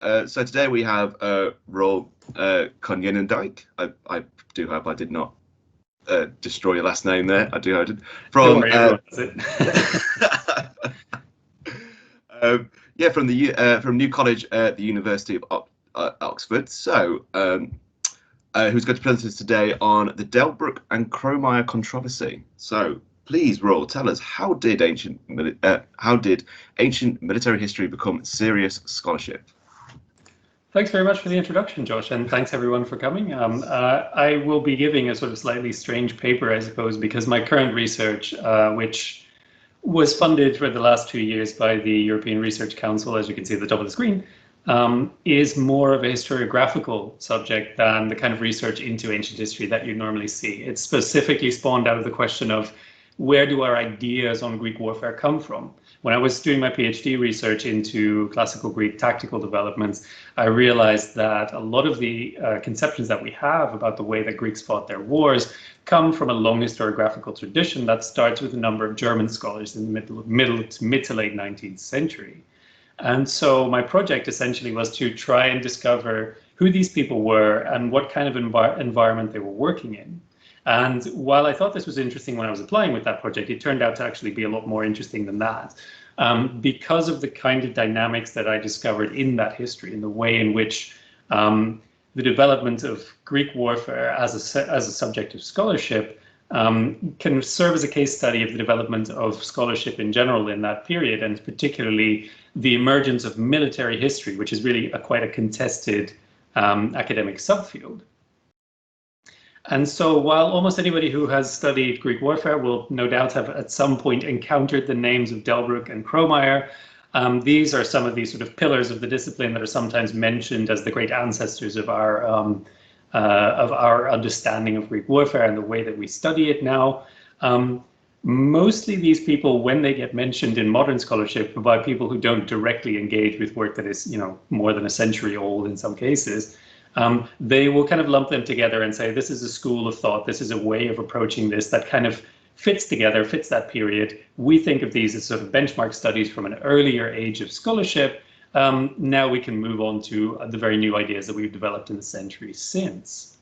So today we have Roel Konijnendijk. I do hope I did not destroy your last name there. I do hope I did. From from New College at the University of Oxford. So who's going to present us today on the Delbrück and Kromyer controversy. So please, Roel, tell us, how did ancient military history become serious scholarship? Thanks very much for the introduction, Josh, and thanks everyone for coming. I will be giving a sort of slightly strange paper, I suppose, because my current research, which was funded for the last 2 years by the European Research Council, as you can see at the top of the screen, is more of a historiographical subject than the kind of research into ancient history that you normally see. It's specifically spawned out of the question of, where do our ideas on Greek warfare come from? When I was doing my PhD research into classical Greek tactical developments, I realized that a lot of the conceptions that we have about the way that Greeks fought their wars come from a long historiographical tradition that starts with a number of German scholars in the mid to late 19th century. And so my project essentially was to try and discover who these people were and what kind of environment they were working in. And while I thought this was interesting when I was applying with that project, it turned out to actually be a lot more interesting than that, because of the kind of dynamics that I discovered in that history, in the way in which the development of Greek warfare as a subject of scholarship can serve as a case study of the development of scholarship in general in that period, and particularly the emergence of military history, which is really quite a contested academic subfield. And so while almost anybody who has studied Greek warfare will no doubt have at some point encountered the names of Delbrück and Kromayer, these are some of these sort of pillars of the discipline that are sometimes mentioned as the great ancestors of our understanding of Greek warfare and the way that we study it now. Mostly these people, when they get mentioned in modern scholarship by people who don't directly engage with work that is, more than a century old in some cases, they will kind of lump them together and say, this is a school of thought, this is a way of approaching this that kind of fits that period. We think of these as sort of benchmark studies from an earlier age of scholarship. Now we can move on to the very new ideas that we've developed in the centuries since.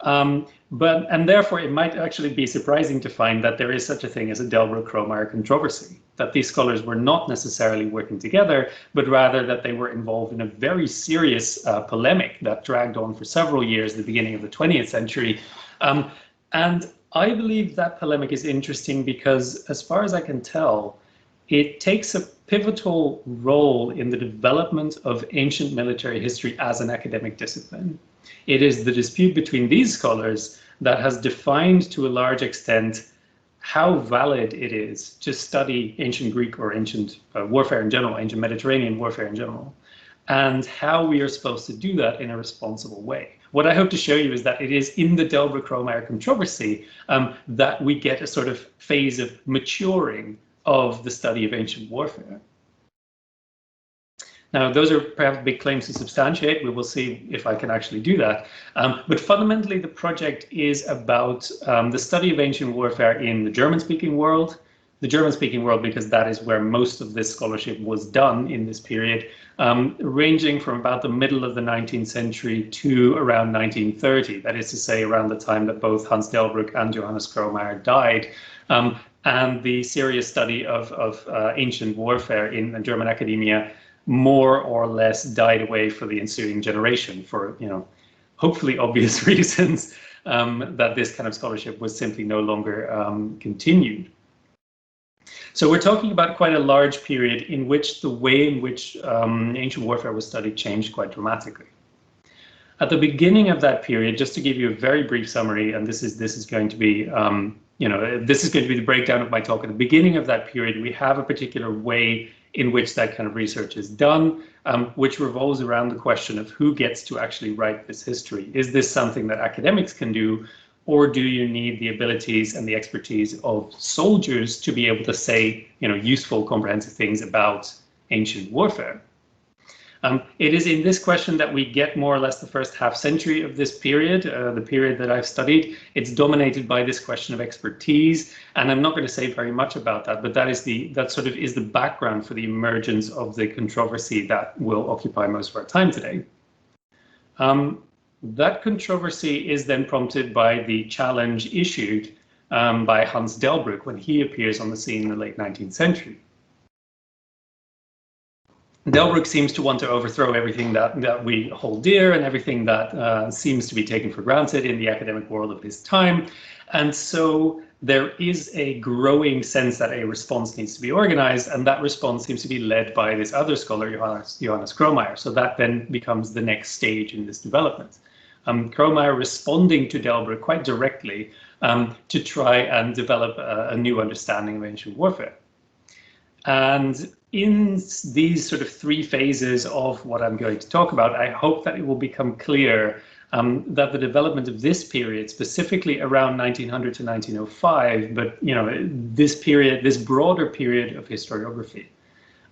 And therefore, it might actually be surprising to find that there is such a thing as a Delbrück-Kromayer controversy, that these scholars were not necessarily working together, but rather that they were involved in a very serious polemic that dragged on for several years at the beginning of the 20th century. And I believe that polemic is interesting because, as far as I can tell, it takes a pivotal role in the development of ancient military history as an academic discipline. It is the dispute between these scholars that has defined to a large extent how valid it is to study ancient Greek or ancient warfare in general, ancient Mediterranean warfare in general, and how we are supposed to do that in a responsible way. What I hope to show you is that it is in the Delbrück-Kromayer controversy that we get a sort of phase of maturing of the study of ancient warfare. Now, those are perhaps big claims to substantiate. We will see if I can actually do that. But fundamentally, the project is about the study of ancient warfare in the German-speaking world. The German-speaking world, because that is where most of this scholarship was done in this period, ranging from about the middle of the 19th century to around 1930. That is to say, around the time that both Hans Delbrück and Johannes Kromayer died. And the serious study of ancient warfare in German academia more or less died away for the ensuing generation for, hopefully obvious reasons, that this kind of scholarship was simply no longer continued. So we're talking about quite a large period in which the way in which ancient warfare was studied changed quite dramatically. At the beginning of that period, just to give you a very brief summary, and this is going to be this is going to be the breakdown of my talk. At the beginning of that period, we have a particular way in which that kind of research is done, which revolves around the question of who gets to actually write this history. Is this something that academics can do, or do you need the abilities and the expertise of soldiers to be able to say, useful, comprehensive things about ancient warfare? It is in this question that we get more or less the first half century of this period, the period that I've studied. It's dominated by this question of expertise, and I'm not going to say very much about that, but that sort of is the background for the emergence of the controversy that will occupy most of our time today. That controversy is then prompted by the challenge issued by Hans Delbrück when he appears on the scene in the late 19th century. Delbrück seems to want to overthrow everything that we hold dear and everything that seems to be taken for granted in the academic world of his time. And so there is a growing sense that a response needs to be organized, and that response seems to be led by this other scholar, Johannes Kromayer. So that then becomes the next stage in this development. Kromayer responding to Delbrück quite directly to try and develop a new understanding of ancient warfare. And in these sort of three phases of what I'm going to talk about, I hope that it will become clear that the development of this period, specifically around 1900 to 1905, but this period, this broader period of historiography,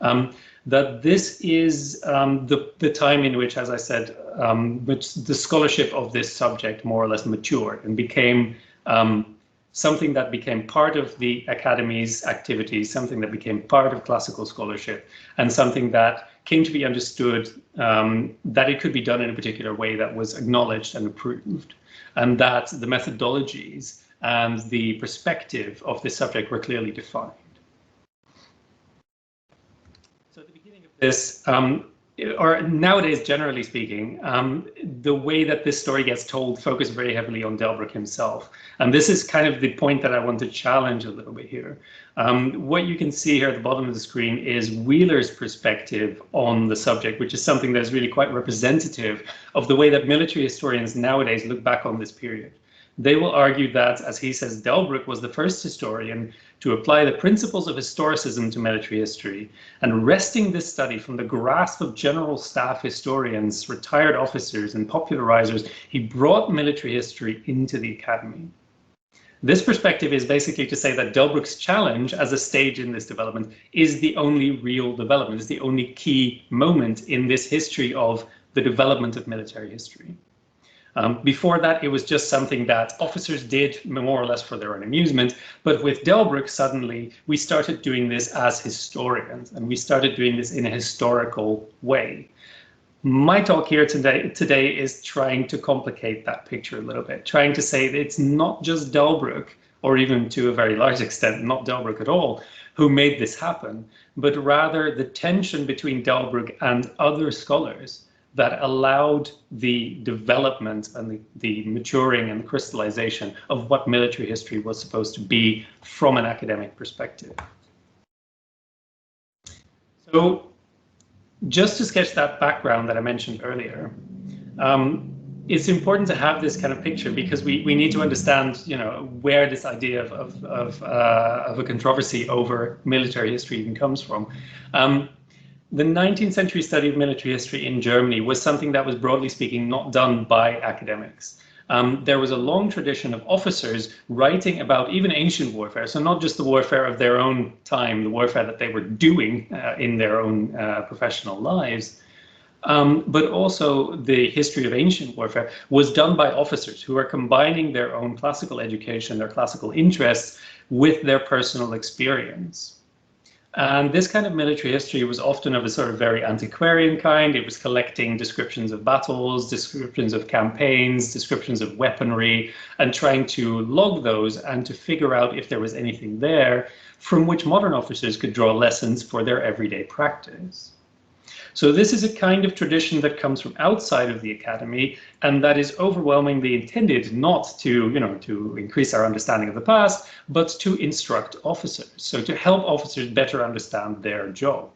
that this is the time in which, as I said, which the scholarship of this subject more or less matured and became something that became part of the academy's activities, something that became part of classical scholarship, and something that came to be understood that it could be done in a particular way that was acknowledged and approved, and that the methodologies and the perspective of this subject were clearly defined. So at the beginning of this, or nowadays, generally speaking, the way that this story gets told focuses very heavily on Delbrück himself. And this is kind of the point that I want to challenge a little bit here. What you can see here at the bottom of the screen is Wheeler's perspective on the subject, which is something that is really quite representative of the way that military historians nowadays look back on this period. They will argue that, as he says, Delbrück was the first historian to apply the principles of historicism to military history, and wresting this study from the grasp of general staff historians, retired officers, and popularizers, he brought military history into the academy. This perspective is basically to say that Delbrück's challenge as a stage in this development is the only real development, is the only key moment in this history of the development of military history. Before that, it was just something that officers did more or less for their own amusement. But with Delbrück, suddenly, we started doing this as historians, and we started doing this in a historical way. My talk here today is trying to complicate that picture a little bit, trying to say that it's not just Delbrück, or even to a very large extent, not Delbrück at all, who made this happen, but rather the tension between Delbrück and other scholars that allowed the development and the maturing and the crystallization of what military history was supposed to be from an academic perspective. So just to sketch that background that I mentioned earlier, it's important to have this kind of picture because we need to understand, where this idea of a controversy over military history even comes from. The 19th century study of military history in Germany was something that was, broadly speaking, not done by academics. There was a long tradition of officers writing about even ancient warfare, so not just the warfare of their own time, the warfare that they were doing in their own professional lives, but also the history of ancient warfare was done by officers who were combining their own classical education, their classical interests, with their personal experience. And this kind of military history was often of a sort of very antiquarian kind. It was collecting descriptions of battles, descriptions of campaigns, descriptions of weaponry, and trying to log those and to figure out if there was anything there from which modern officers could draw lessons for their everyday practice. So this is a kind of tradition that comes from outside of the academy, and that is overwhelmingly intended not to, to increase our understanding of the past, but to instruct officers, so to help officers better understand their job.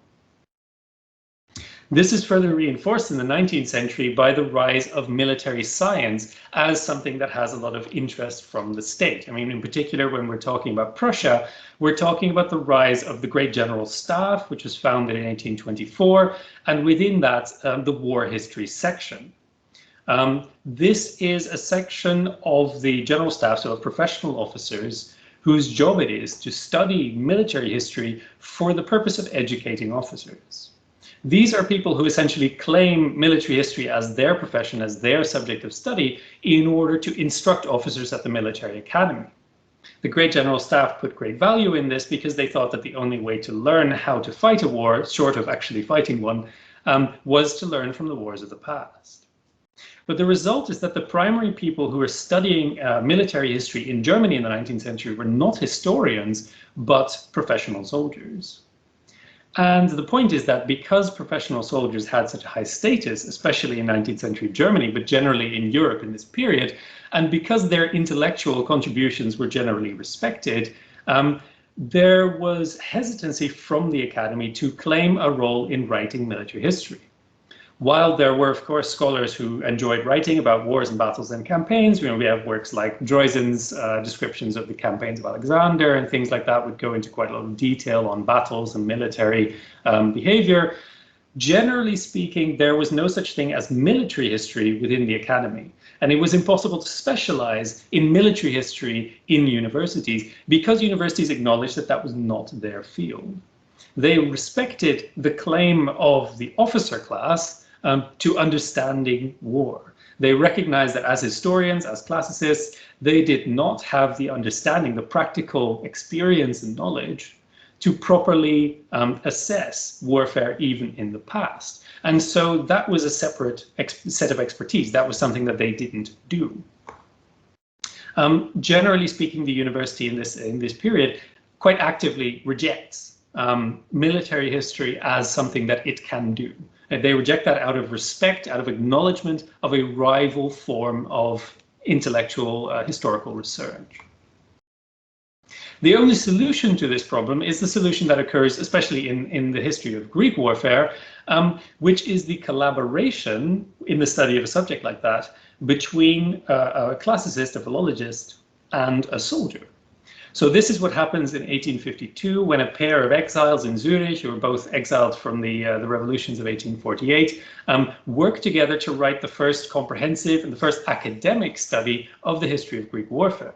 This is further reinforced in the 19th century by the rise of military science as something that has a lot of interest from the state. I mean, in particular, when we're talking about Prussia, we're talking about the rise of the Great General Staff, which was founded in 1824, and within that, the War History section. This is a section of the General Staff, so of professional officers, whose job it is to study military history for the purpose of educating officers. These are people who essentially claim military history as their profession, as their subject of study, in order to instruct officers at the military academy. The Great General Staff put great value in this because they thought that the only way to learn how to fight a war, short of actually fighting one, was to learn from the wars of the past. But the result is that the primary people who were studying military history in Germany in the 19th century were not historians, but professional soldiers. And the point is that because professional soldiers had such a high status, especially in 19th century Germany, but generally in Europe in this period, and because their intellectual contributions were generally respected, there was hesitancy from the academy to claim a role in writing military history. While there were, of course, scholars who enjoyed writing about wars and battles and campaigns, we have works like Droysen's descriptions of the campaigns of Alexander and things like that would go into quite a lot of detail on battles and military behavior. Generally speaking, there was no such thing as military history within the academy. And it was impossible to specialize in military history in universities because universities acknowledged that that was not their field. They respected the claim of the officer class to understanding war. They recognized that as historians, as classicists, they did not have the understanding, the practical experience and knowledge to properly assess warfare even in the past. And so that was a separate set of expertise. That was something that they didn't do. Generally speaking, the university in this period quite actively rejects military history as something that it can do. And they reject that out of respect, out of acknowledgement of a rival form of intellectual historical research. The only solution to this problem is the solution that occurs, especially in the history of Greek warfare, which is the collaboration in the study of a subject like that between a classicist, a philologist, and a soldier. So this is what happens in 1852 when a pair of exiles in Zurich, who were both exiled from the revolutions of 1848, work together to write the first comprehensive and the first academic study of the history of Greek warfare.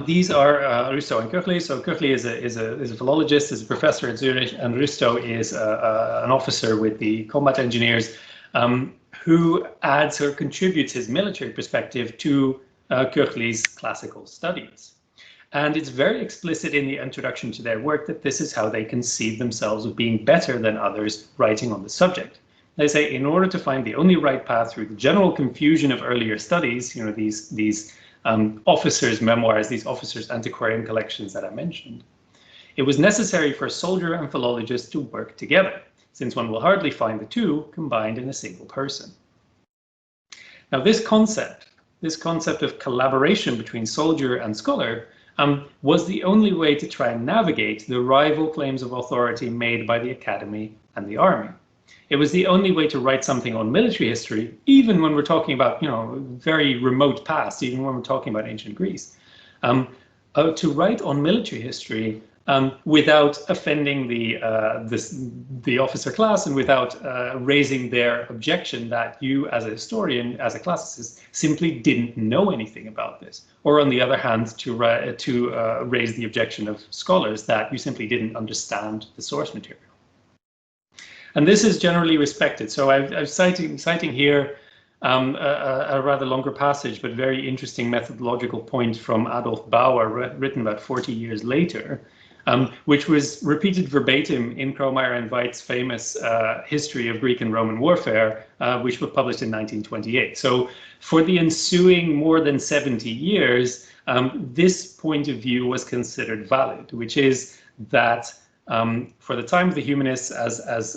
These are Rüstow and Köchli. So Köchli is a philologist, is a professor at Zurich, and Rüstow is an officer with the combat engineers who adds or contributes his military perspective to Köchli's classical studies. And it's very explicit in the introduction to their work that this is how they conceive themselves of being better than others writing on the subject. They say, in order to find the only right path through the general confusion of earlier studies, these officers' memoirs, these officers' antiquarian collections that I mentioned, it was necessary for a soldier and philologist to work together, since one will hardly find the two combined in a single person. Now, this concept of collaboration between soldier and scholar was the only way to try and navigate the rival claims of authority made by the academy and the army. It was the only way to write something on military history, even when we're talking about, very remote past, even when we're talking about ancient Greece, to write on military history without offending the officer class and without raising their objection that you as a historian, as a classicist, simply didn't know anything about this. Or on the other hand, to raise the objection of scholars that you simply didn't understand the source material. And this is generally respected. So I'm citing here a rather longer passage, but very interesting methodological point from Adolf Bauer, written about 40 years later, which was repeated verbatim in Kromayer and Weiz's famous History of Greek and Roman Warfare, which was published in 1928. So for the ensuing more than 70 years, this point of view was considered valid, which is that for the time of the humanists, as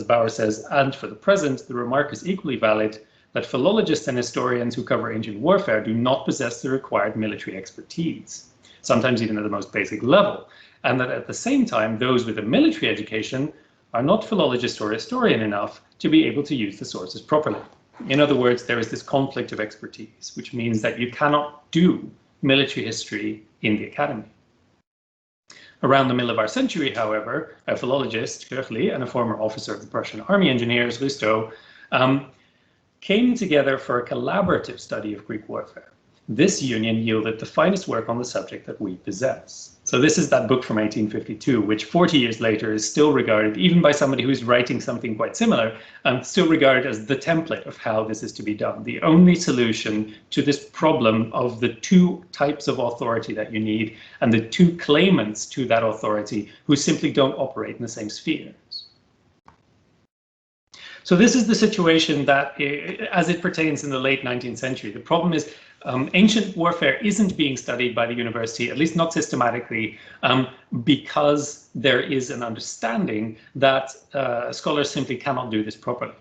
Bauer says, and for the present, the remark is equally valid that philologists and historians who cover ancient warfare do not possess the required military expertise, sometimes even at the most basic level, and that at the same time, those with a military education are not philologist or historian enough to be able to use the sources properly. In other words, there is this conflict of expertise, which means that you cannot do military history in the academy. Around the middle of our century, however, a philologist, Köchli, and a former officer of the Prussian army engineers, Rüstow, came together for a collaborative study of Greek warfare. This union yielded the finest work on the subject that we possess. So this is that book from 1852, which 40 years later is still regarded, even by somebody who's writing something quite similar, still regarded as the template of how this is to be done. The only solution to this problem of the two types of authority that you need and the two claimants to that authority who simply don't operate in the same spheres. So this is the situation that, as it pertains in the late 19th century. The problem is ancient warfare isn't being studied by the university, at least not systematically, because there is an understanding that scholars simply cannot do this properly.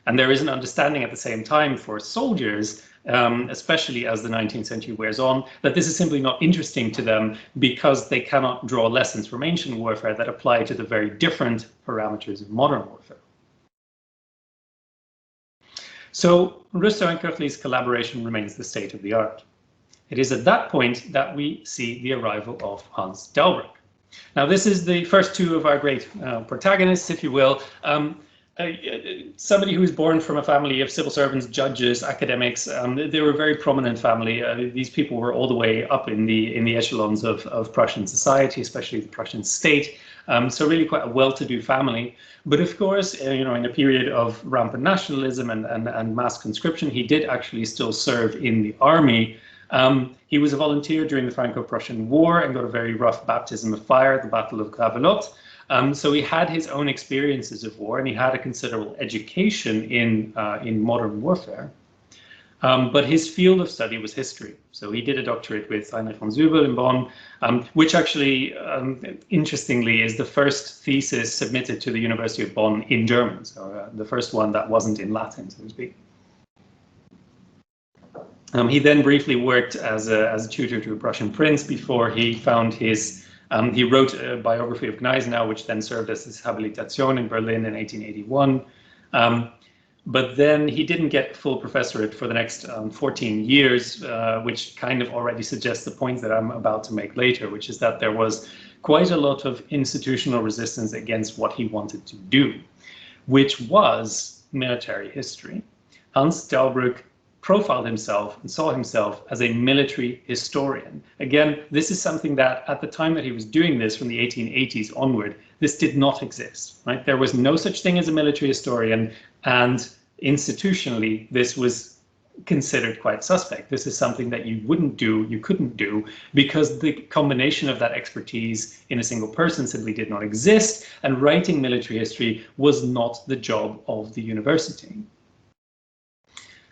And there is an understanding at the same time for soldiers, especially as the 19th century wears on, that this is simply not interesting to them because they cannot draw lessons from ancient warfare that apply to the very different parameters of modern warfare. So Rustow and Köchley's collaboration remains the state of the art. It is at that point that we see the arrival of Hans Delbrück. Now, this is the first two of our great protagonists, if you will. Somebody who was born from a family of civil servants, judges, academics. They were a very prominent family. These people were all the way up in the echelons of Prussian society, especially the Prussian state. So really quite a well-to-do family. But of course, in a period of rampant nationalism and mass conscription, he did actually still serve in the army. He was a volunteer during the Franco-Prussian War and got a very rough baptism of fire at the Battle of Gravelotte. So he had his own experiences of war, and he had a considerable education in modern warfare. But his field of study was history. So he did a doctorate with Heinrich von Zübel in Bonn, which actually, interestingly, is the first thesis submitted to the University of Bonn in German. So the first one that wasn't in Latin, so to speak. He then briefly worked as a tutor to a Prussian prince before he found his. He wrote a biography of Gneisenau, which then served as his habilitation in Berlin in 1881. But then he didn't get full professorate for the next 14 years, which kind of already suggests the point that I'm about to make later, which is that there was quite a lot of institutional resistance against what he wanted to do, which was military history. Hans Delbrück profiled himself and saw himself as a military historian. Again, this is something that at the time that he was doing this, from the 1880s onward, this did not exist, right? There was no such thing as a military historian, and institutionally, this was considered quite suspect. This is something that you wouldn't do, you couldn't do, because the combination of that expertise in a single person simply did not exist, and writing military history was not the job of the university.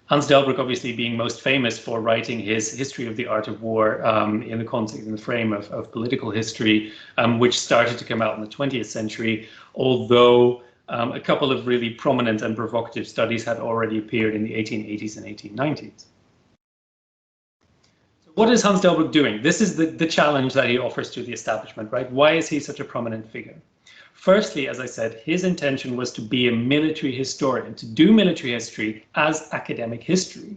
Hans Delbrück, obviously being most famous for writing his History of the Art of War in the frame of political history, which started to come out in the 20th century, although a couple of really prominent and provocative studies had already appeared in the 1880s and 1890s. So what is Hans Delbrück doing? This is the challenge that he offers to the establishment, right? Why is he such a prominent figure? Firstly, as I said, his intention was to be a military historian, to do military history as academic history.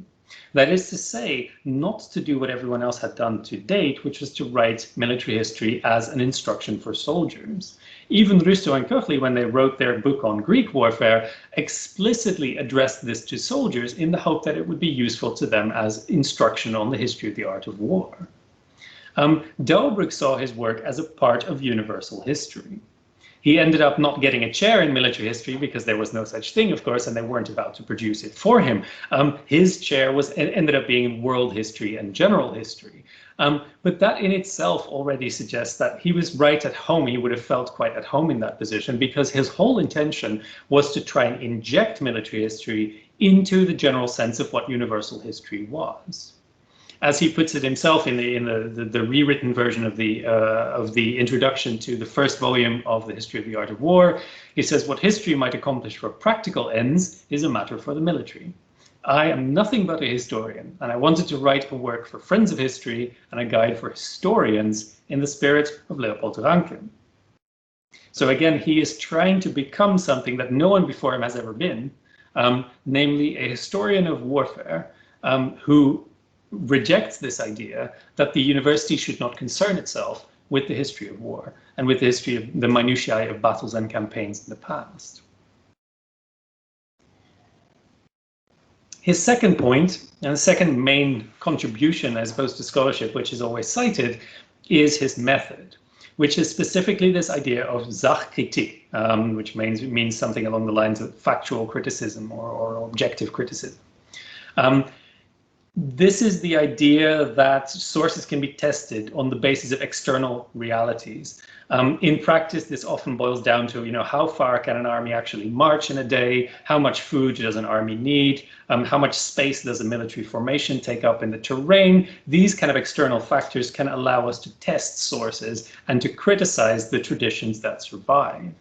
That is to say, not to do what everyone else had done to date, which was to write military history as an instruction for soldiers. Even Rustow and Köchley, when they wrote their book on Greek warfare, explicitly addressed this to soldiers in the hope that it would be useful to them as instruction on the history of the art of war. Delbrück saw his work as a part of universal history. He ended up not getting a chair in military history because there was no such thing, of course, and they weren't about to produce it for him. His chair ended up being in world history and general history. But that in itself already suggests that he was right at home. He would have felt quite at home in that position, because his whole intention was to try and inject military history into the general sense of what universal history was. As he puts it himself in the rewritten version of the introduction to the first volume of the History of the Art of War, he says, "What history might accomplish for practical ends is a matter for the military. I am nothing but a historian, and I wanted to write a work for friends of history and a guide for historians in the spirit of Leopold Ranke." So again, he is trying to become something that no one before him has ever been, namely a historian of warfare who rejects this idea that the university should not concern itself with the history of war and with the history of the minutiae of battles and campaigns in the past. His second point, and the second main contribution as opposed to scholarship, which is always cited, is his method, which is specifically this idea of Sachkritik, which means something along the lines of factual criticism or objective criticism. This is the idea that sources can be tested on the basis of external realities. In practice, this often boils down to, how far can an army actually march in a day? How much food does an army need? How much space does a military formation take up in the terrain? These kind of external factors can allow us to test sources and to criticize the traditions that survive.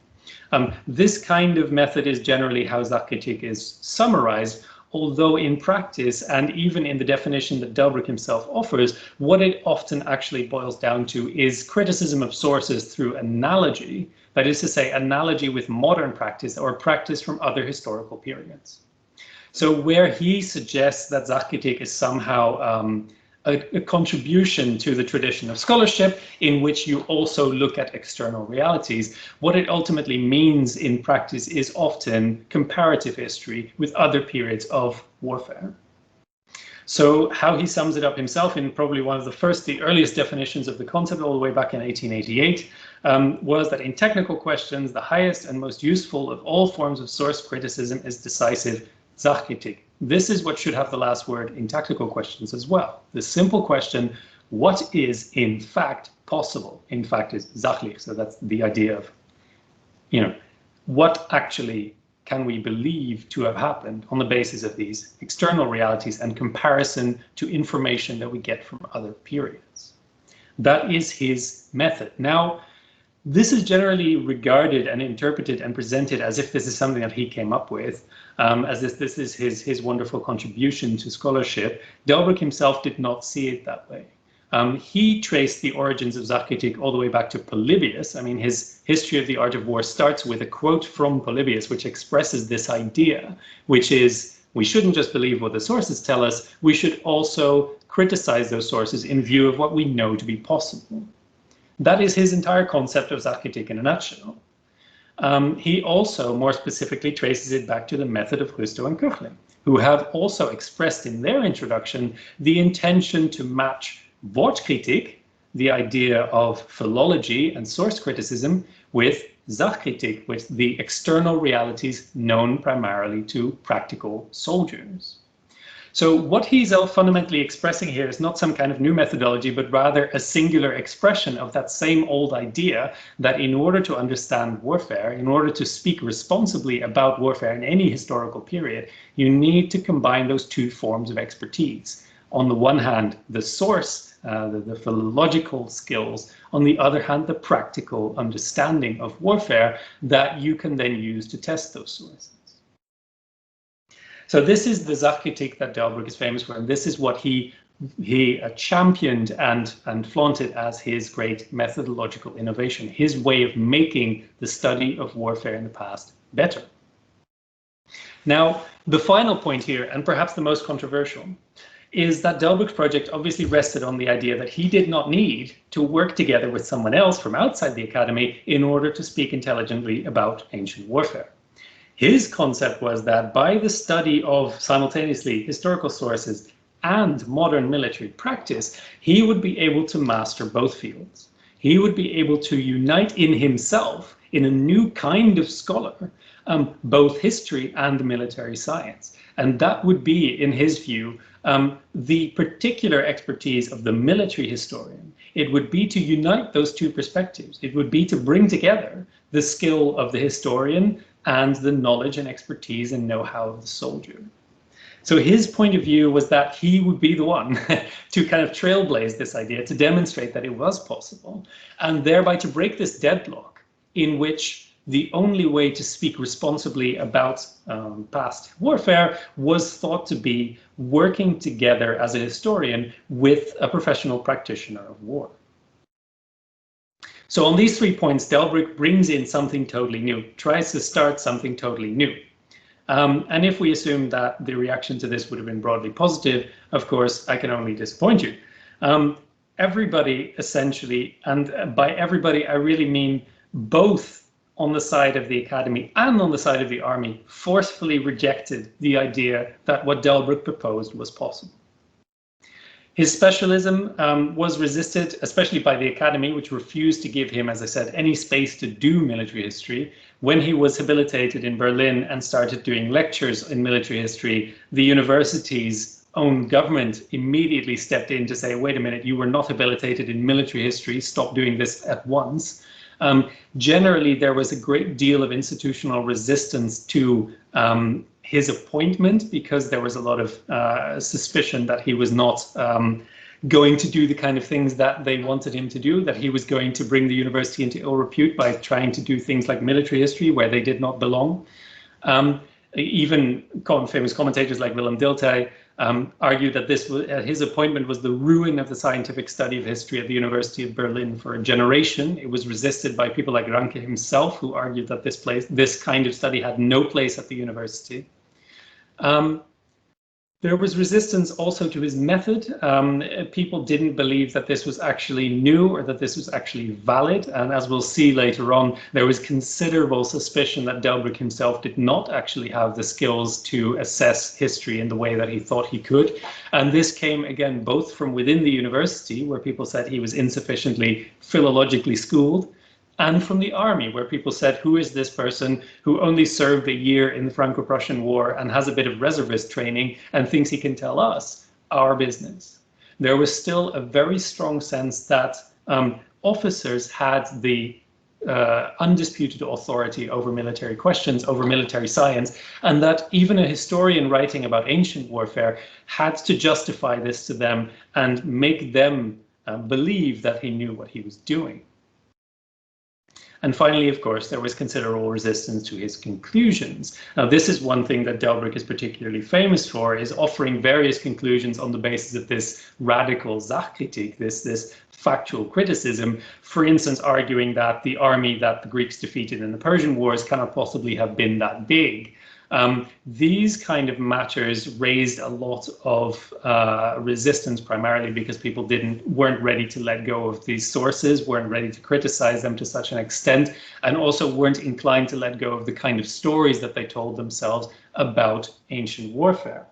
This kind of method is generally how Sachkritik is summarized, although in practice, and even in the definition that Delbrück himself offers, what it often actually boils down to is criticism of sources through analogy, that is to say, analogy with modern practice or practice from other historical periods. So where he suggests that Sachkritik is somehow a contribution to the tradition of scholarship in which you also look at external realities, what it ultimately means in practice is often comparative history with other periods of warfare. So how he sums it up himself in probably one of the earliest definitions of the concept all the way back in 1888 was that in technical questions, the highest and most useful of all forms of source criticism is decisive Sachkritik. This is what should have the last word in tactical questions as well. The simple question, what is in fact possible? In fact is sachlich, so that's the idea of, what actually can we believe to have happened on the basis of these external realities and comparison to information that we get from other periods. That is his method. Now, this is generally regarded and interpreted and presented as if this is something that he came up with, as this is his wonderful contribution to scholarship. Delbrück himself did not see it that way. He traced the origins of Sachkritik all the way back to Polybius. I mean, his History of the Art of War starts with a quote from Polybius, which expresses this idea, which is, we shouldn't just believe what the sources tell us, we should also criticize those sources in view of what we know to be possible. That is his entire concept of Sachkritik in a nutshell. He also more specifically traces it back to the method of Rüstow and Koechlin, who have also expressed in their introduction the intention to match Wortkritik, the idea of philology and source criticism, with Sachkritik, with the external realities known primarily to practical soldiers. So what he's fundamentally expressing here is not some kind of new methodology, but rather a singular expression of that same old idea that in order to understand warfare, in order to speak responsibly about warfare in any historical period, you need to combine those two forms of expertise. On the one hand, the source, the philological skills, on the other hand, the practical understanding of warfare that you can then use to test those sources. So this is the Sachkritik that Delbrück is famous for, and this is what he championed and flaunted as his great methodological innovation, his way of making the study of warfare in the past better. Now, the final point here, and perhaps the most controversial, is that Delbrück's project obviously rested on the idea that he did not need to work together with someone else from outside the academy in order to speak intelligently about ancient warfare. His concept was that by the study of simultaneously historical sources and modern military practice, he would be able to master both fields. He would be able to unite in himself, in a new kind of scholar, both history and military science. And that would be, in his view, the particular expertise of the military historian. It would be to unite those two perspectives. It would be to bring together the skill of the historian and the knowledge and expertise and know-how of the soldier. So his point of view was that he would be the one to kind of trailblaze this idea, to demonstrate that it was possible, and thereby to break this deadlock in which the only way to speak responsibly about past warfare was thought to be working together as a historian with a professional practitioner of war. So on these 3 points, Delbrück brings in something totally new, tries to start something totally new. And if we assume that the reaction to this would have been broadly positive, of course, I can only disappoint you. Everybody essentially, and by everybody, I really mean both on the side of the academy and on the side of the army, forcefully rejected the idea that what Delbrück proposed was possible. His specialism was resisted, especially by the academy, which refused to give him, as I said, any space to do military history. When he was habilitated in Berlin and started doing lectures in military history, the university's own government immediately stepped in to say, wait a minute, you were not habilitated in military history, stop doing this at once. Generally, there was a great deal of institutional resistance to his appointment because there was a lot of suspicion that he was not going to do the kind of things that they wanted him to do, that he was going to bring the university into ill repute by trying to do things like military history where they did not belong. Even famous commentators like Willem Dilthey argued that his appointment was the ruin of the scientific study of history at the University of Berlin for a generation. It was resisted by people like Ranke himself, who argued that this kind of study had no place at the university. There was resistance also to his method. People didn't believe that this was actually new or that this was actually valid. And as we'll see later on, there was considerable suspicion that Delbrück himself did not actually have the skills to assess history in the way that he thought he could. And this came, again, both from within the university, where people said he was insufficiently philologically schooled, and from the army, where people said, who is this person who only served a year in the Franco-Prussian War and has a bit of reservist training and thinks he can tell us our business? There was still a very strong sense that officers had the undisputed authority over military questions, over military science, and that even a historian writing about ancient warfare had to justify this to them and make them believe that he knew what he was doing. And finally, of course, there was considerable resistance to his conclusions. Now, this is one thing that Delbrück is particularly famous for, is offering various conclusions on the basis of this radical Sachkritik, this factual criticism. For instance, arguing that the army that the Greeks defeated in the Persian Wars cannot possibly have been that big. These kind of matters raised a lot of resistance, primarily because people weren't ready to let go of these sources, weren't ready to criticize them to such an extent, and also weren't inclined to let go of the kind of stories that they told themselves about ancient warfare.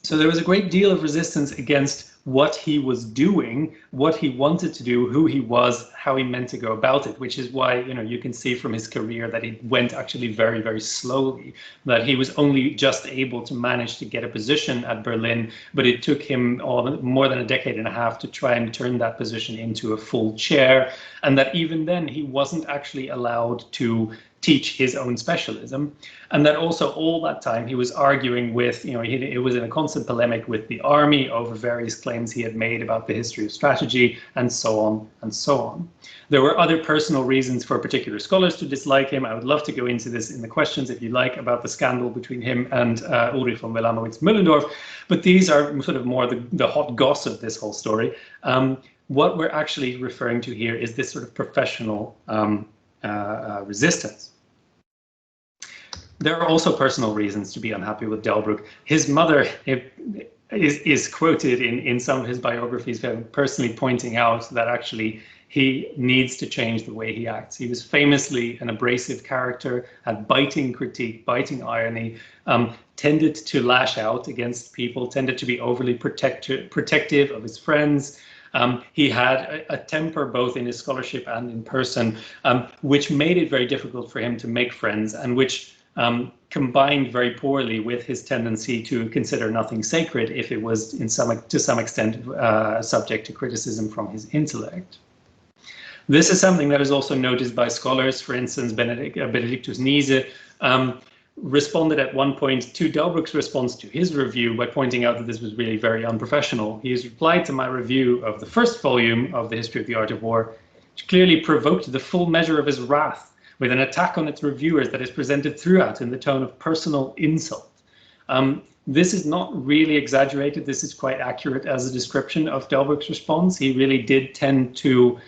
So there was a great deal of resistance against what he was doing, what he wanted to do, who he was, how he meant to go about it, which is why, you can see from his career that it went actually very, very slowly, that he was only just able to manage to get a position at Berlin, but it took him more than a decade and a half to try and turn that position into a full chair, and that even then he wasn't actually allowed to teach his own specialism, and that also all that time he was arguing with, he was in a constant polemic with the army over various claims he had made about the history of strategy, and so on and so on. There were other personal reasons for particular scholars to dislike him. I would love to go into this in the questions, if you like, about the scandal between him and Ulrich von Willamowitz-Müllendorf, but these are sort of more the hot gossip, this whole story. What we're actually referring to here is this sort of professional resistance. There are also personal reasons to be unhappy with Delbrück. His mother is quoted in some of his biographies personally pointing out that actually he needs to change the way he acts. He was famously an abrasive character, had biting critique, biting irony, tended to lash out against people, tended to be overly protective of his friends. He had a temper both in his scholarship and in person, which made it very difficult for him to make friends, and which combined very poorly with his tendency to consider nothing sacred if it was to some extent subject to criticism from his intellect. This is something that is also noticed by scholars. For instance, Benedictus Niese responded at one point to Delbrück's response to his review by pointing out that this was really very unprofessional. He has replied to my review of the first volume of the History of the Art of War, which clearly provoked the full measure of his wrath, with an attack on its reviewers that is presented throughout in the tone of personal insult. This is not really exaggerated. This is quite accurate as a description of Delbrück's response. He really did tend to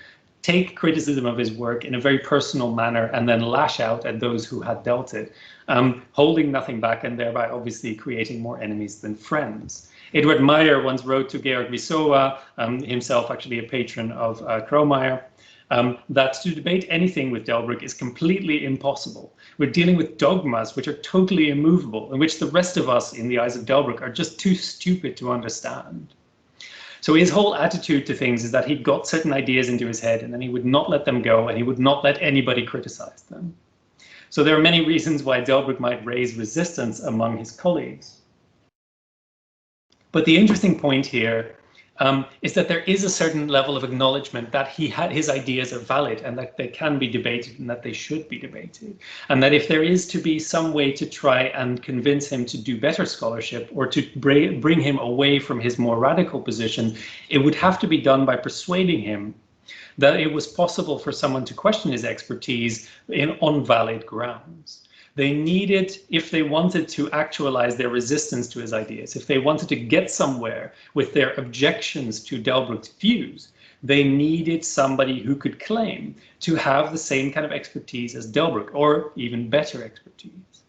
take criticism of his work in a very personal manner and then lash out at those who had dealt it, holding nothing back and thereby obviously creating more enemies than friends. Eduard Meyer once wrote to Georg Wissowa, himself actually a patron of Kromayer, that to debate anything with Delbrück is completely impossible. We're dealing with dogmas which are totally immovable, and which the rest of us, in the eyes of Delbrück, are just too stupid to understand. So his whole attitude to things is that he got certain ideas into his head, and then he would not let them go, and he would not let anybody criticize them. So there are many reasons why Delbrück might raise resistance among his colleagues. But the interesting point here is that there is a certain level of acknowledgement that his ideas are valid, and that they can be debated, and that they should be debated. And that if there is to be some way to try and convince him to do better scholarship, or to bring him away from his more radical position, it would have to be done by persuading him that it was possible for someone to question his expertise on valid grounds. They needed, if they wanted to actualize their resistance to his ideas, if they wanted to get somewhere with their objections to Delbrück's views, they needed somebody who could claim to have the same kind of expertise as Delbrück, or even better expertise.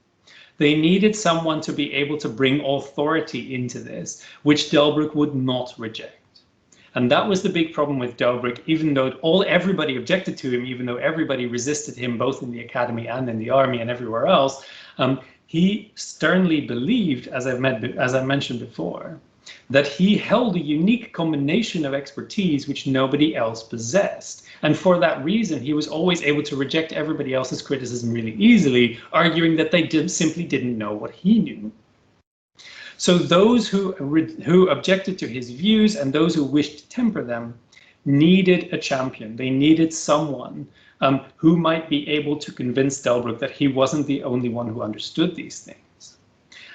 They needed someone to be able to bring authority into this, which Delbrück would not reject. And that was the big problem with Delbrück, even though everybody objected to him, even though everybody resisted him, both in the academy and in the army and everywhere else. He sternly believed, as I mentioned before, that he held a unique combination of expertise which nobody else possessed. And for that reason, he was always able to reject everybody else's criticism really easily, arguing that they simply didn't know what he knew. So those who objected to his views and those who wished to temper them needed a champion. They needed someone who might be able to convince Delbrück that he wasn't the only one who understood these things.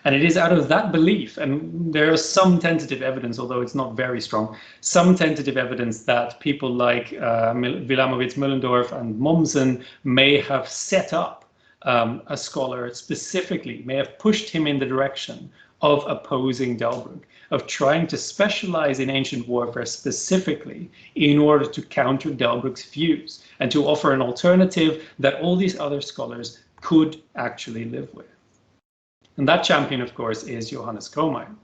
And it is out of that belief, and there is some tentative evidence, although it's not very strong, some tentative evidence that people like Wilamowitz, Müllendorf and Mommsen may have set up a scholar specifically, may have pushed him in the direction of opposing Delbrück, of trying to specialize in ancient warfare specifically in order to counter Delbrück's views and to offer an alternative that all these other scholars could actually live with. And that champion, of course, is Johannes Kromayer.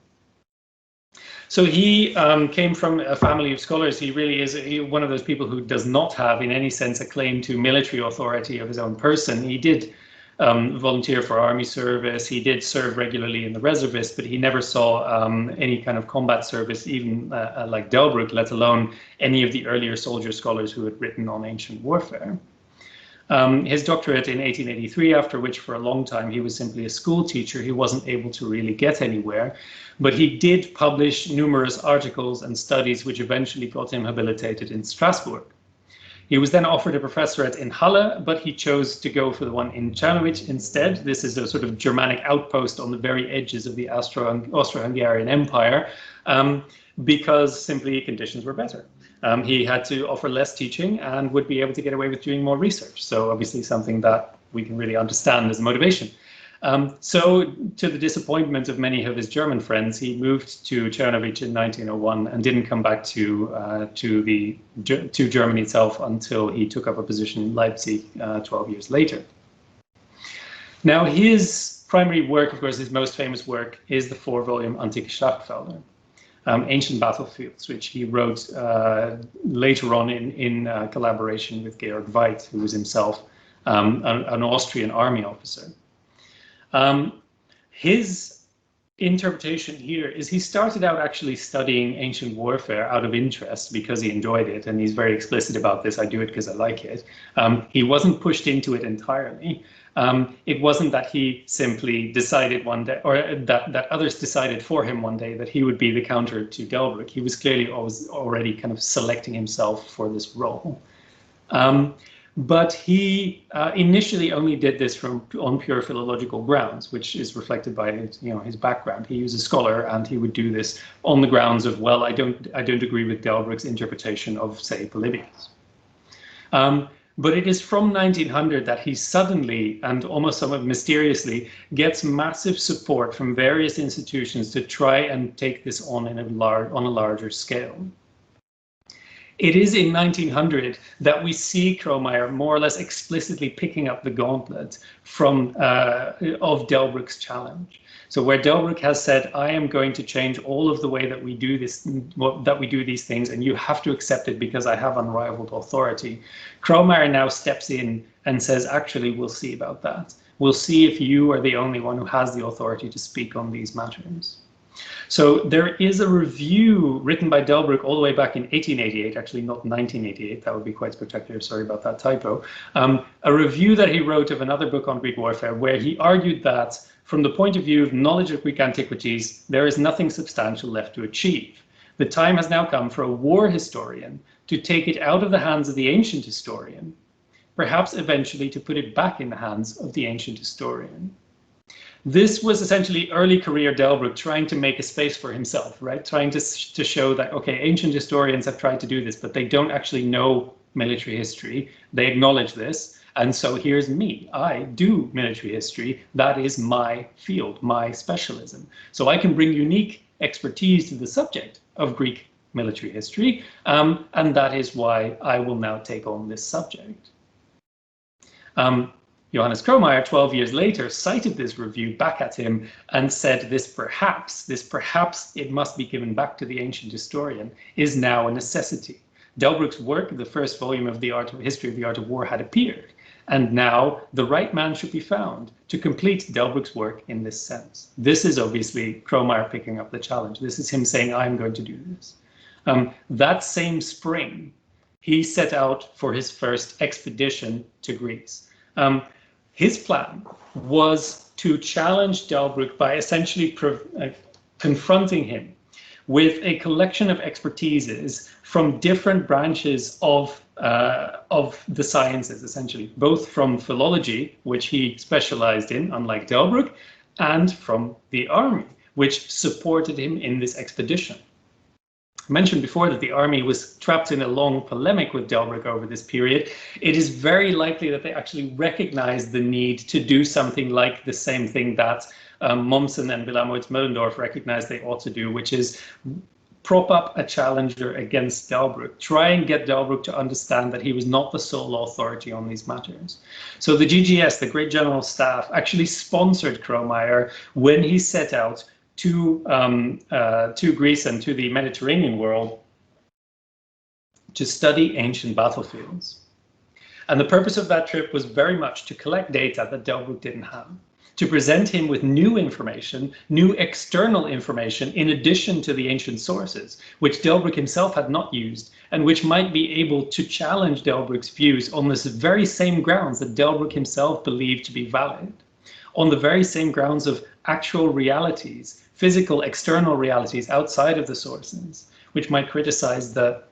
So he came from a family of scholars. He really is one of those people who does not have, in any sense, a claim to military authority of his own person. He did volunteer for army service. He did serve regularly in the reservists, but he never saw any kind of combat service, even like Delbrück, let alone any of the earlier soldier scholars who had written on ancient warfare. His doctorate in 1883, after which for a long time he was simply a school teacher. He wasn't able to really get anywhere, but he did publish numerous articles and studies which eventually got him habilitated in Strasbourg. He was then offered a professorate in Halle, but he chose to go for the one in Czernowitz instead. This is a sort of Germanic outpost on the very edges of the Austro-Hungarian Empire, because simply conditions were better. He had to offer less teaching and would be able to get away with doing more research. So obviously something that we can really understand as a motivation. So to the disappointment of many of his German friends, he moved to Czernowitz in 1901 and didn't come back to Germany itself until he took up a position in Leipzig 12 years later. Now his primary work, of course, his most famous work is the 4-volume Antike Schlachtfelder, Ancient Battlefields, which he wrote later on in collaboration with Georg Veit, who was himself an Austrian army officer. His interpretation here is he started out actually studying ancient warfare out of interest because he enjoyed it, and he's very explicit about this. I do it because I like it. He wasn't pushed into it entirely. It wasn't that he simply decided one day, or that others decided for him one day that he would be the counter to Delbrück. He was clearly already kind of selecting himself for this role. But he initially only did this on pure philological grounds, which is reflected by his background. He was a scholar, and he would do this on the grounds of, well, I don't agree with Delbrück's interpretation of, say, Polybius. But it is from 1900 that he suddenly, and almost somewhat mysteriously, gets massive support from various institutions to try and take this on a larger scale. It is in 1900 that we see Kromayer more or less explicitly picking up the gauntlet of Delbrück's challenge. So where Delbrück has said, I am going to change all of the way that we do this, that we do these things, and you have to accept it because I have unrivaled authority. Kromayer now steps in and says, actually, we'll see about that. We'll see if you are the only one who has the authority to speak on these matters. So there is a review written by Delbrück all the way back in 1888, actually not 1988, that would be quite spectacular, sorry about that typo, a review that he wrote of another book on Greek warfare where he argued that from the point of view of knowledge of Greek antiquities, there is nothing substantial left to achieve. The time has now come for a war historian to take it out of the hands of the ancient historian, perhaps eventually to put it back in the hands of the ancient historian. This was essentially early career Delbrück trying to make a space for himself, right? Trying to show that, okay, ancient historians have tried to do this, but they don't actually know military history. They acknowledge this. And so here's me. I do military history. That is my field, my specialism. So I can bring unique expertise to the subject of Greek military history. And that is why I will now take on this subject. Johannes Kromayer, 12 years later, cited this review back at him and said this perhaps it must be given back to the ancient historian, is now a necessity. Delbrück's work, the first volume of the History of the Art of War, had appeared, and now the right man should be found to complete Delbrück's work in this sense. This is obviously Kromayer picking up the challenge. This is him saying, I'm going to do this. That same spring, he set out for his first expedition to Greece. His plan was to challenge Delbrück by essentially confronting him with a collection of expertises from different branches of the sciences, essentially, both from philology, which he specialized in, unlike Delbrück, and from the army, which supported him in this expedition. I mentioned before that the army was trapped in a long polemic with Delbrück over this period. It is very likely that they actually recognized the need to do something like the same thing that Mommsen and Wilhelm-Möllendorf recognized they ought to do, which is prop up a challenger against Delbrück, try and get Delbrück to understand that he was not the sole authority on these matters. So the GGS, the Great General Staff, actually sponsored Kromayer when he set out to Greece and to the Mediterranean world to study ancient battlefields. And the purpose of that trip was very much to collect data that Delbrück didn't have, to present him with new information, new external information, in addition to the ancient sources, which Delbrück himself had not used, and which might be able to challenge Delbrück's views on the very same grounds that Delbrück himself believed to be valid, on the very same grounds of actual realities, physical external realities outside of the sources, which might criticize the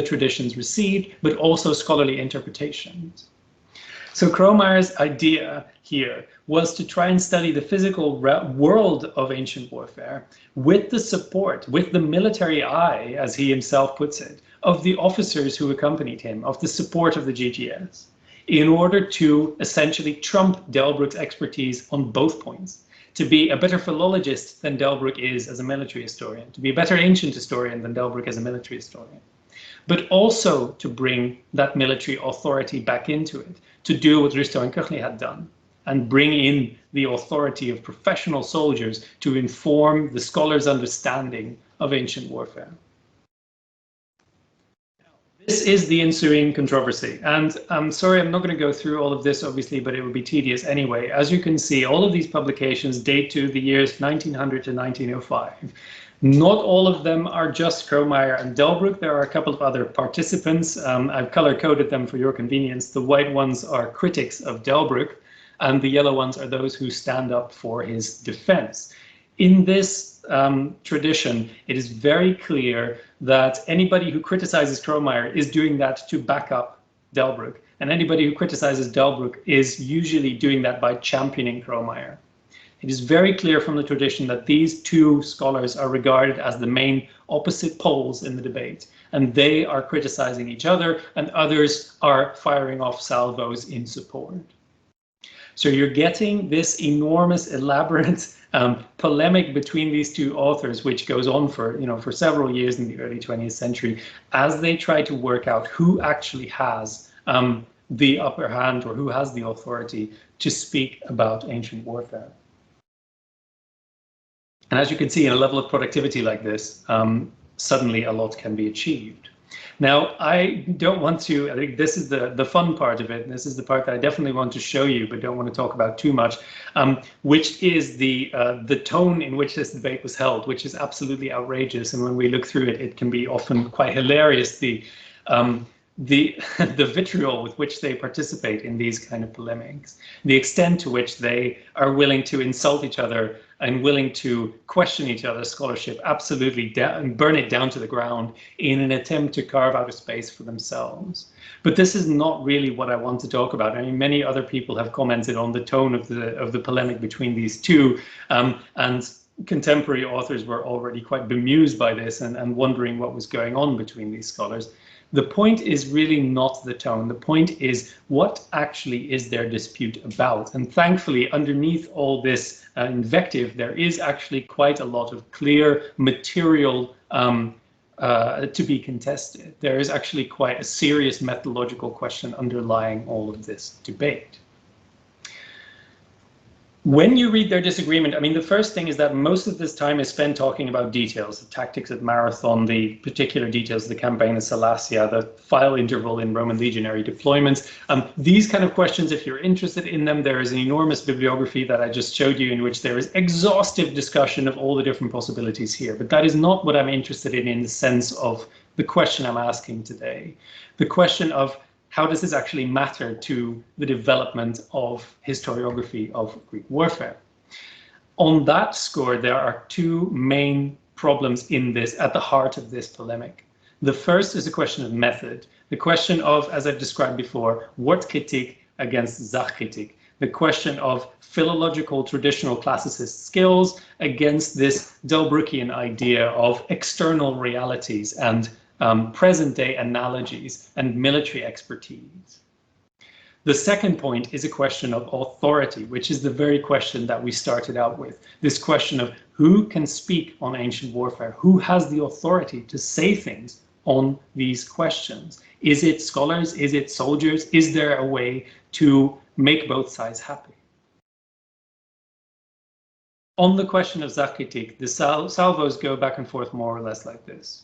traditions received, but also scholarly interpretations. So Kromayer's idea here was to try and study the physical world of ancient warfare with the support, with the military eye, as he himself puts it, of the officers who accompanied him, of the support of the GGS, in order to essentially trump Delbrück's expertise on both points, to be a better philologist than Delbrück is as a military historian, to be a better ancient historian than Delbrück as a military historian, but also to bring that military authority back into it, to do what Risto and Köchli had done, and bring in the authority of professional soldiers to inform the scholars' understanding of ancient warfare. This is the ensuing controversy, and I'm sorry, I'm not going to go through all of this, obviously, but it would be tedious anyway. As you can see, all of these publications date to the years 1900 to 1905. Not all of them are just Kromayer and Delbrück. There are a couple of other participants. I've color-coded them for your convenience. The white ones are critics of Delbrück, and the yellow ones are those who stand up for his defense. In this tradition, it is very clear that anybody who criticizes Kromayer is doing that to back up Delbrück, and anybody who criticizes Delbrück is usually doing that by championing Kromayer. It is very clear from the tradition that these two scholars are regarded as the main opposite poles in the debate, and they are criticizing each other, and others are firing off salvos in support. So you're getting this enormous, elaborate polemic between these two authors, which goes on for several years in the early 20th century, as they try to work out who actually has the upper hand, or who has the authority to speak about ancient warfare. And as you can see, in a level of productivity like this, suddenly a lot can be achieved. Now, I don't want to, I think this is the fun part of it, and this is the part that I definitely want to show you, but don't want to talk about too much, which is the tone in which this debate was held, which is absolutely outrageous. And when we look through it, it can be often quite hilarious, the vitriol with which they participate in these kind of polemics, the extent to which they are willing to insult each other and willing to question each other's scholarship, absolutely and burn it down to the ground in an attempt to carve out a space for themselves. But this is not really what I want to talk about. I mean, many other people have commented on the tone of the polemic between these two, and contemporary authors were already quite bemused by this and wondering what was going on between these scholars. The point is really not the tone. The point is what actually is their dispute about. And thankfully, underneath all this invective, there is actually quite a lot of clear material to be contested. There is actually quite a serious methodological question underlying all of this debate. When you read their disagreement, I mean, the first thing is that most of this time is spent talking about details, the tactics at Marathon, the particular details of the campaign of Salacia, the file interval in Roman legionary deployments. These kind of questions, if you're interested in them, there is an enormous bibliography that I just showed you in which there is exhaustive discussion of all the different possibilities here. But that is not what I'm interested in the sense of the question I'm asking today. The question of how does this actually matter to the development of historiography of Greek warfare? On that score, there are two main problems in this, at the heart of this polemic. The first is a question of method, the question of, as I've described before, Wortkritik against Sachkritik, the question of philological traditional classicist skills against this Delbrückian idea of external realities and present-day analogies and military expertise. The second point is a question of authority, which is the very question that we started out with. This question of who can speak on ancient warfare, who has the authority to say things on these questions. Is it scholars? Is it soldiers? Is there a way to make both sides happy? On the question of Sachkritik, the salvos go back and forth more or less like this.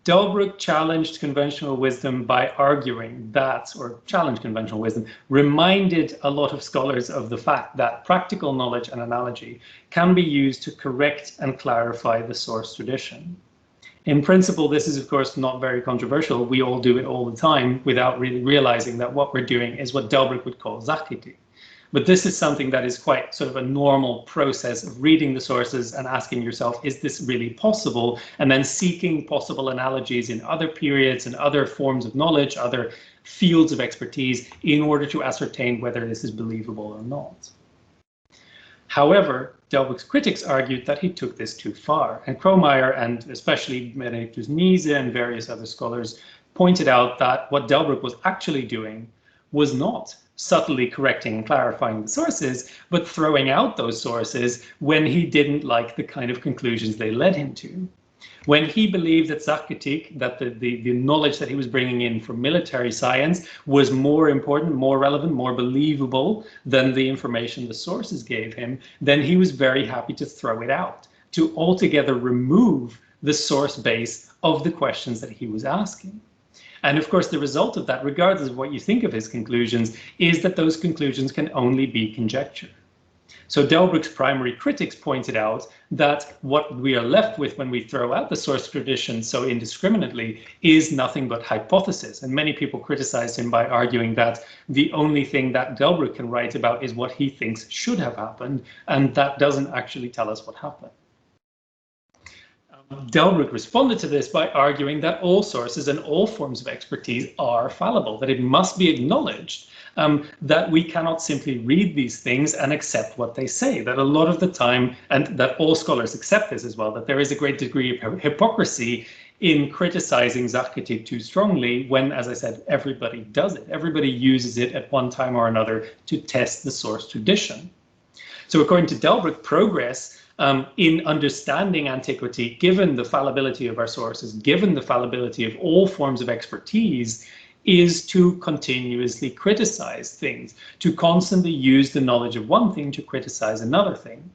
Delbrück challenged conventional wisdom by arguing that, or challenged conventional wisdom, reminded a lot of scholars of the fact that practical knowledge and analogy can be used to correct and clarify the source tradition. In principle, this is of course not very controversial. We all do it all the time without really realizing that what we're doing is what Delbrück would call Sachkritik. But this is something that is quite sort of a normal process of reading the sources and asking yourself, is this really possible? And then seeking possible analogies in other periods and other forms of knowledge, other fields of expertise, in order to ascertain whether this is believable or not. However, Delbrück's critics argued that he took this too far. And Kromayer, and especially Benedictus Niese and various other scholars, pointed out that what Delbrück was actually doing was not subtly correcting and clarifying the sources, but throwing out those sources when he didn't like the kind of conclusions they led him to. When he believed that Sachkritik, that the knowledge that he was bringing in from military science was more important, more relevant, more believable than the information the sources gave him, then he was very happy to throw it out, to altogether remove the source base of the questions that he was asking. And of course, the result of that, regardless of what you think of his conclusions, is that those conclusions can only be conjecture. So Delbrück's primary critics pointed out that what we are left with when we throw out the source tradition so indiscriminately is nothing but hypothesis. And many people criticized him by arguing that the only thing that Delbrück can write about is what he thinks should have happened, and that doesn't actually tell us what happened. Delbrück responded to this by arguing that all sources and all forms of expertise are fallible, that it must be acknowledged that we cannot simply read these things and accept what they say, that a lot of the time, and that all scholars accept this as well, that there is a great degree of hypocrisy in criticizing Sachkritik too strongly when, as I said, everybody does it. Everybody uses it at one time or another to test the source tradition. So according to Delbrück, progress in understanding antiquity, given the fallibility of our sources, given the fallibility of all forms of expertise, is to continuously criticize things, to constantly use the knowledge of one thing to criticize another thing.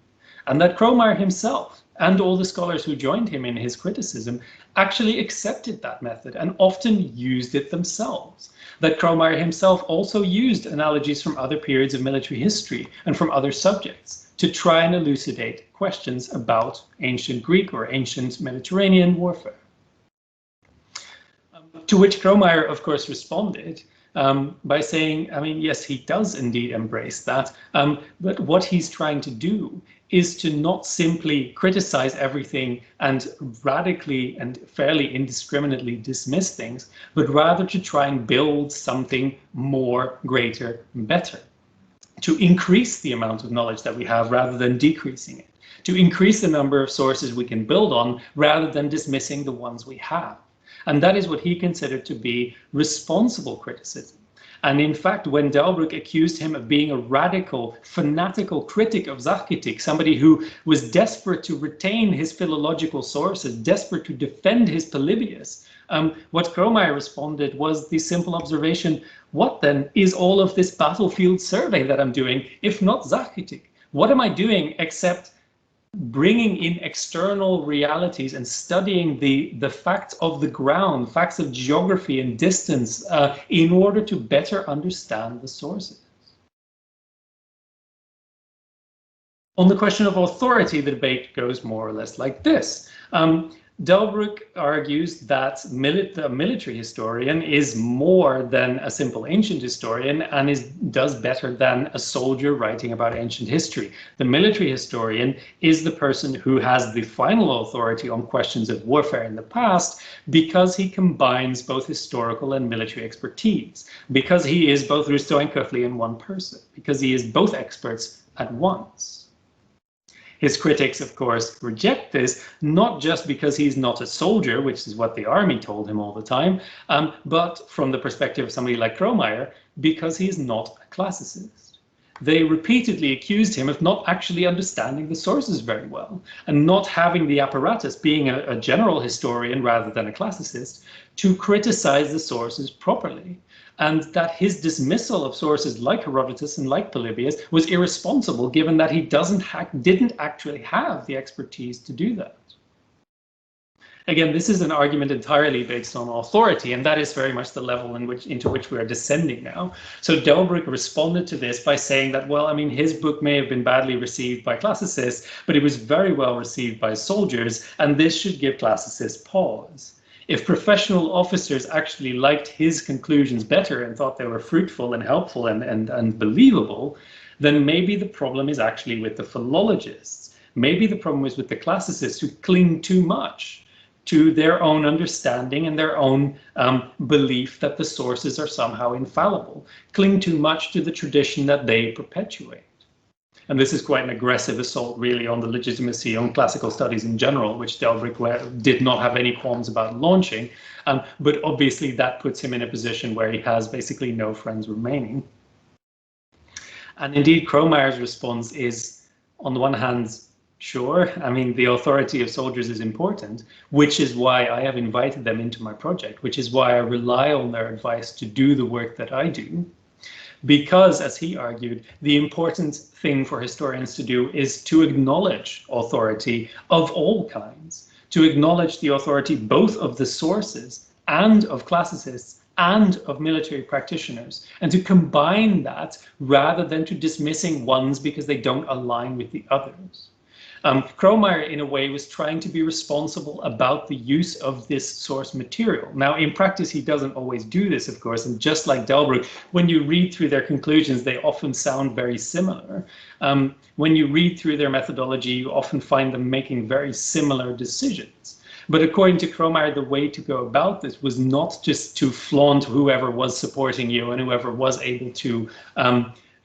and that Kromayer himself and all the scholars who joined him in his criticism actually accepted that method and often used it themselves. That Kromayer himself also used analogies from other periods of military history and from other subjects to try and elucidate questions about ancient Greek or ancient Mediterranean warfare. To which Kromayer, of course, responded by saying, I mean, yes, he does indeed embrace that, but what he's trying to do is to not simply criticize everything and radically and fairly indiscriminately dismiss things, but rather to try and build something more, greater, better. To increase the amount of knowledge that we have rather than decreasing it. To increase the number of sources we can build on rather than dismissing the ones we have. And that is what he considered to be responsible criticism. And in fact, when Delbrück accused him of being a radical, fanatical critic of Sachkritik, somebody who was desperate to retain his philological sources, desperate to defend his Polybius, what Kromayer responded was the simple observation, what then is all of this battlefield survey that I'm doing, if not Sachkritik? What am I doing except bringing in external realities and studying the facts of the ground, facts of geography and distance in order to better understand the sources? On the question of authority, the debate goes more or less like this. Delbrück argues that the military historian is more than a simple ancient historian and does better than a soldier writing about ancient history. The military historian is the person who has the final authority on questions of warfare in the past because he combines both historical and military expertise, because he is both Rousseau and Köchli in one person, because he is both experts at once. His critics, of course, reject this, not just because he's not a soldier, which is what the army told him all the time, but from the perspective of somebody like Kromayer, because he's not a classicist. They repeatedly accused him of not actually understanding the sources very well, and not having the apparatus, being a general historian rather than a classicist, to criticize the sources properly. And that his dismissal of sources like Herodotus and like Polybius was irresponsible, given that he didn't actually have the expertise to do that. Again, this is an argument entirely based on authority, and that is very much the level into which we are descending now. So Delbrück responded to this by saying that, well, I mean, his book may have been badly received by classicists, but it was very well received by soldiers, and this should give classicists pause. If professional officers actually liked his conclusions better and thought they were fruitful and helpful and believable, then maybe the problem is actually with the philologists. Maybe the problem is with the classicists who cling too much to their own understanding and their own belief that the sources are somehow infallible, cling too much to the tradition that they perpetuate. And this is quite an aggressive assault, really, on the legitimacy on classical studies in general, which Delbrück did not have any qualms about launching. But obviously, that puts him in a position where he has basically no friends remaining. And indeed, Kromayer's response is, on the one hand, sure, I mean, the authority of soldiers is important, which is why I have invited them into my project, which is why I rely on their advice to do the work that I do. Because, as he argued, the important thing for historians to do is to acknowledge authority of all kinds, to acknowledge the authority both of the sources and of classicists and of military practitioners, and to combine that rather than to dismissing ones because they don't align with the others. Kromayer, in a way, was trying to be responsible about the use of this source material. Now, in practice, he doesn't always do this, of course, and just like Delbrück, when you read through their conclusions, they often sound very similar. When you read through their methodology, you often find them making very similar decisions. But according to Kromayer, the way to go about this was not just to flaunt whoever was supporting you and whoever was able to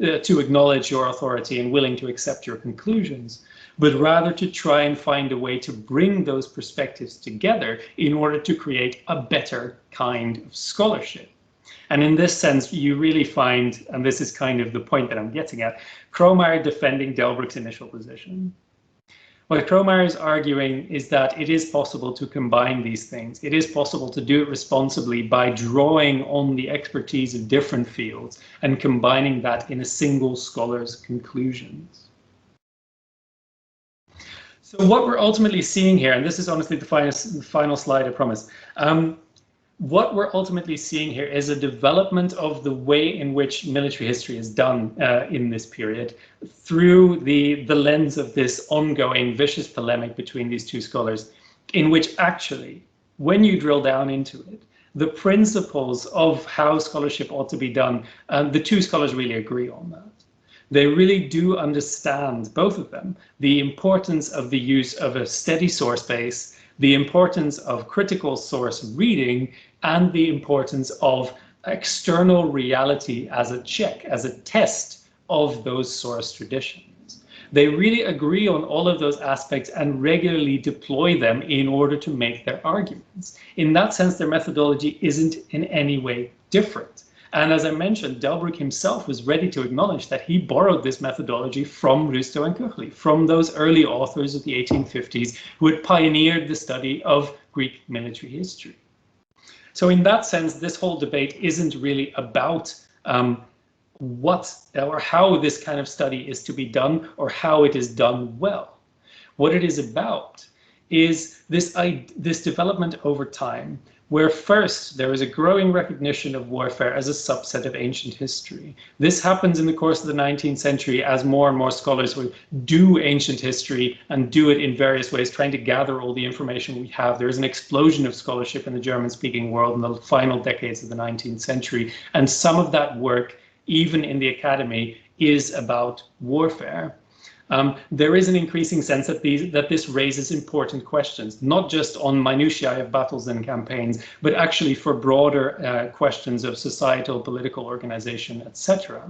acknowledge your authority and willing to accept your conclusions, but rather to try and find a way to bring those perspectives together in order to create a better kind of scholarship. And in this sense, you really find, and this is kind of the point that I'm getting at, Kromayer defending Delbrück's initial position. What Kromayer is arguing is that it is possible to combine these things. It is possible to do it responsibly by drawing on the expertise of different fields and combining that in a single scholar's conclusions. So what we're ultimately seeing here, and this is honestly the final slide, I promise. What we're ultimately seeing here is a development of the way in which military history is done in this period through the lens of this ongoing vicious polemic between these two scholars, in which actually, when you drill down into it, the principles of how scholarship ought to be done, the two scholars really agree on that. They really do understand, both of them, the importance of the use of a steady source base, the importance of critical source reading, and the importance of external reality as a check, as a test of those source traditions. They really agree on all of those aspects and regularly deploy them in order to make their arguments. In that sense, their methodology isn't in any way different. And as I mentioned, Delbrück himself was ready to acknowledge that he borrowed this methodology from Rustow and Kuchli, from those early authors of the 1850s who had pioneered the study of Greek military history. So in that sense, this whole debate isn't really about what or how this kind of study is to be done or how it is done well. What it is about is this development over time, where first there is a growing recognition of warfare as a subset of ancient history. This happens in the course of the 19th century as more and more scholars will do ancient history and do it in various ways, trying to gather all the information we have. There is an explosion of scholarship in the German-speaking world in the final decades of the 19th century, and some of that work, even in the academy, is about warfare. There is an increasing sense that this raises important questions, not just on minutiae of battles and campaigns, but actually for broader questions of societal, political organization, etc.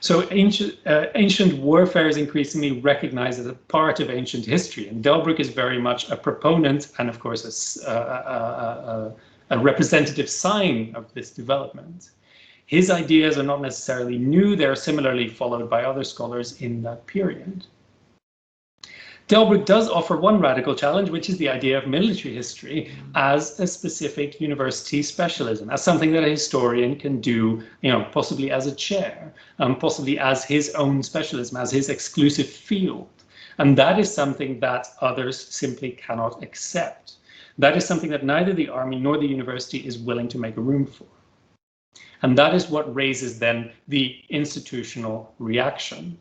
So ancient warfare is increasingly recognized as a part of ancient history, and Delbrück is very much a proponent and, of course, a representative sign of this development. His ideas are not necessarily new, they're similarly followed by other scholars in that period. Delbrück does offer one radical challenge, which is the idea of military history as a specific university specialism, as something that a historian can do, possibly as a chair, possibly as his own specialism, as his exclusive field. And that is something that others simply cannot accept. That is something that neither the army nor the university is willing to make room for. And that is what raises then the institutional reaction.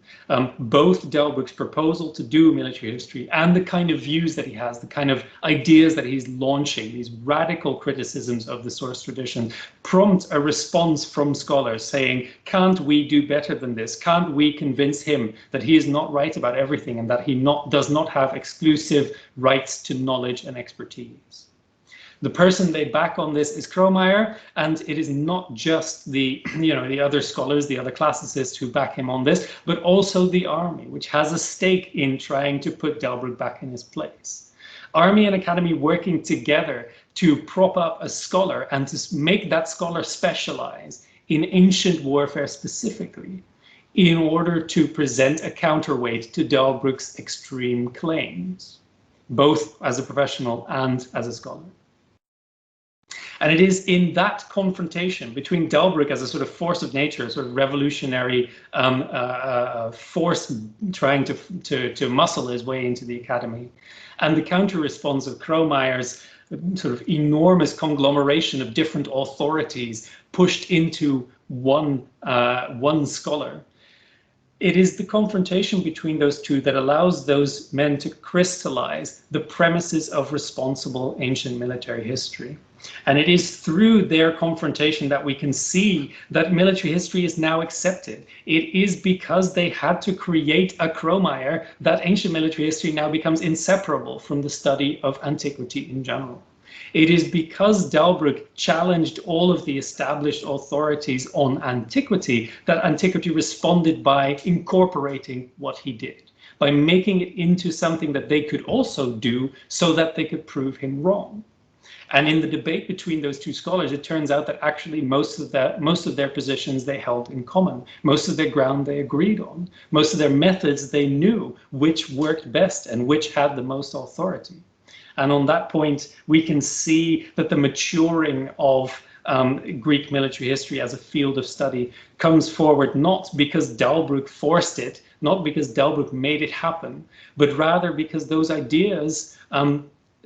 Both Delbrück's proposal to do military history and the kind of views that he has, the kind of ideas that he's launching, these radical criticisms of the source tradition, prompt a response from scholars saying, can't we do better than this? Can't we convince him that he is not right about everything and that he does not have exclusive rights to knowledge and expertise? The person they back on this is Kromayer, and it is not just the other scholars, the other classicists who back him on this, but also the army, which has a stake in trying to put Delbrück back in his place. Army and academy working together to prop up a scholar and to make that scholar specialize in ancient warfare specifically, in order to present a counterweight to Delbrück's extreme claims, both as a professional and as a scholar. And it is in that confrontation between Delbrück as a sort of force of nature, a sort of revolutionary force trying to muscle his way into the academy, and the counter-response of Kromeyer's sort of enormous conglomeration of different authorities pushed into one scholar. It is the confrontation between those two that allows those men to crystallize the premises of responsible ancient military history. And it is through their confrontation that we can see that military history is now accepted. It is because they had to create a Kromayer that ancient military history now becomes inseparable from the study of antiquity in general. It is because Delbrück challenged all of the established authorities on antiquity that antiquity responded by incorporating what he did, by making it into something that they could also do so that they could prove him wrong. And in the debate between those two scholars, it turns out that actually most of their positions they held in common. Most of their ground they agreed on. Most of their methods they knew which worked best and which had the most authority. And on that point, we can see that the maturing of Greek military history as a field of study comes forward not because Delbrück forced it, not because Delbrück made it happen, but rather because those ideas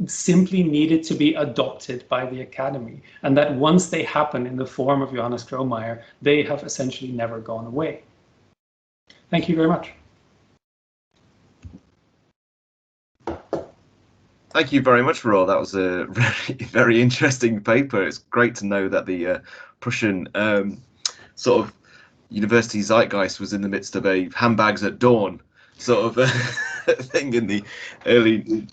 simply needed to be adopted by the academy, and that once they happen in the form of Johannes Kromayer, they have essentially never gone away. Thank you very much. Thank you very much, Roel. That was a very interesting paper. It's great to know that the Prussian sort of university zeitgeist was in the midst of a handbags at dawn sort of thing in the early in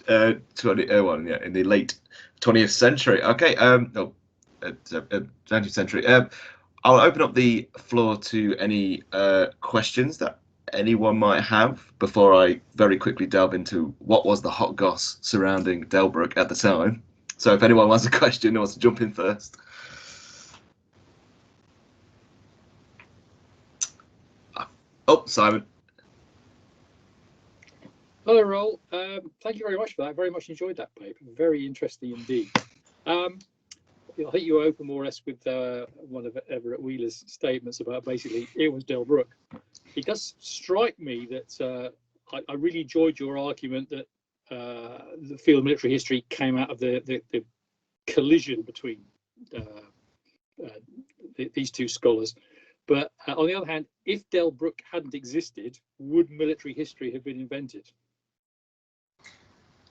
the late 20th century. Okay, 19th century. I'll open up the floor to any questions that anyone might have before I very quickly delve into what was the hot goss surrounding Delbrück at the time. So if anyone has a question or wants to jump in first. Oh, Simon. Hello, Roel. Thank you very much for that. I very much enjoyed that paper. Very interesting indeed. I think you open more or less with one of Everett Wheeler's statements about basically it was Delbrück. It does strike me that I really enjoyed your argument that the field of military history came out of the collision between these two scholars. But on the other hand, if Delbrück hadn't existed, would military history have been invented?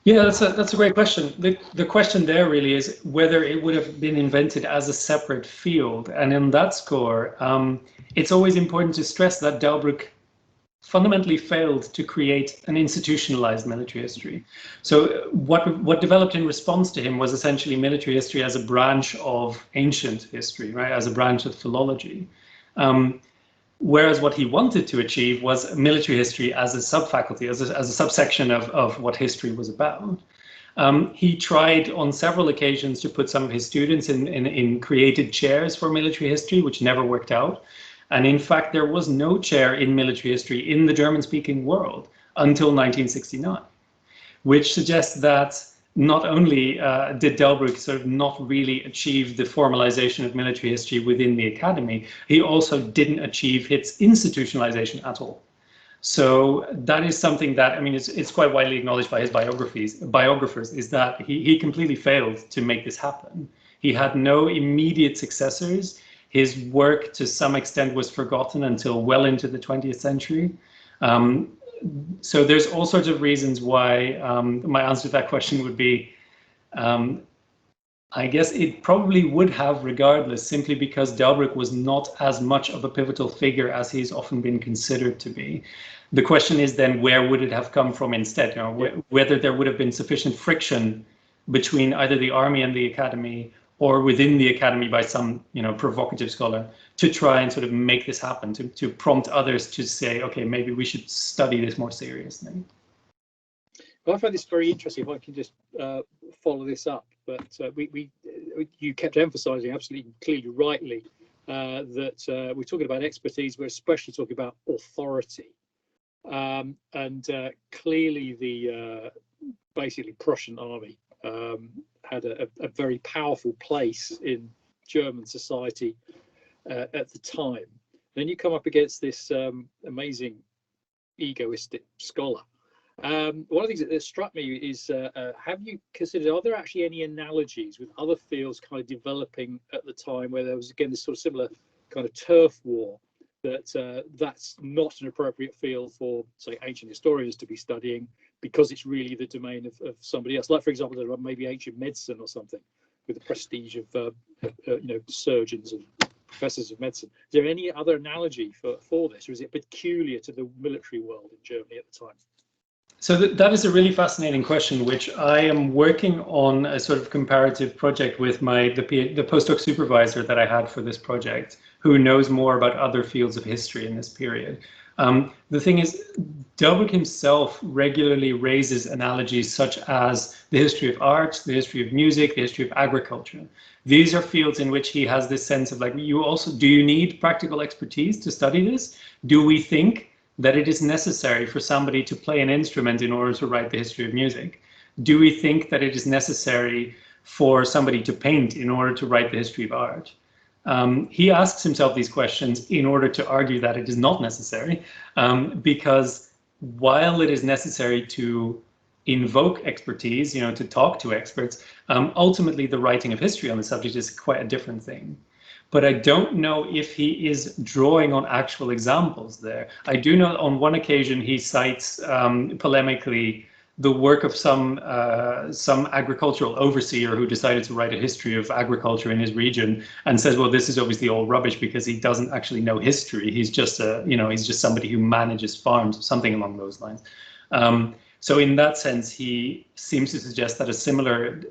Yeah, that's a great question. The question there really is whether it would have been invented as a separate field. And in that score, it's always important to stress that Delbrück fundamentally failed to create an institutionalized military history. So what developed in response to him was essentially military history as a branch of ancient history, right? As a branch of philology. Whereas what he wanted to achieve was military history as a subfaculty, as a subsection of what history was about. He tried on several occasions to put some of his students in created chairs for military history, which never worked out. And in fact, there was no chair in military history in the German-speaking world until 1969, which suggests that not only did Delbrück sort of not really achieve the formalization of military history within the academy, he also didn't achieve its institutionalization at all. So that is something that, I mean, it's quite widely acknowledged by his biographers, is that he completely failed to make this happen. He had no immediate successors. His work, to some extent, was forgotten until well into the 20th century. So there's all sorts of reasons why my answer to that question would be, I guess it probably would have regardless, simply because Delbrück was not as much of a pivotal figure as he's often been considered to be. The question is then, where would it have come from instead? You know, whether there would have been sufficient friction between either the army and the academy, or within the academy by some, you know, provocative scholar, to try and sort of make this happen, to prompt others to say, okay, maybe we should study this more seriously. Well, I find this very interesting. If I can just follow this up, but you kept emphasising absolutely clearly, rightly, that we're talking about expertise. We're especially talking about authority, and clearly the basically Prussian army had a very powerful place in German society at the time. Then you come up against this amazing egoistic scholar. One of the things that struck me is, have you considered, are there actually any analogies with other fields kind of developing at the time where there was, again, this sort of similar kind of turf war, that that's not an appropriate field for, say, ancient historians to be studying because it's really the domain of somebody else? Like, for example, there are maybe ancient medicine or something with the prestige of you know, surgeons and professors of medicine. Is there any other analogy for this, or is it peculiar to the military world in Germany at the time? So that is a really fascinating question, which I am working on a sort of comparative project with the postdoc supervisor that I had for this project, who knows more about other fields of history in this period. The thing is, Delbrück himself regularly raises analogies such as the history of art, the history of music, the history of agriculture. These are fields in which he has this sense of, like, do you need practical expertise to study this? Do we think that it is necessary for somebody to play an instrument in order to write the history of music? Do we think that it is necessary for somebody to paint in order to write the history of art? He asks himself these questions in order to argue that it is not necessary, because while it is necessary to invoke expertise, to talk to experts, ultimately the writing of history on the subject is quite a different thing. But I don't know if he is drawing on actual examples there. I do know on one occasion he cites polemically the work of some agricultural overseer who decided to write a history of agriculture in his region, and says, well, this is obviously all rubbish because he doesn't actually know history. He's just he's just somebody who manages farms, something along those lines. So in that sense, he seems to suggest that a similar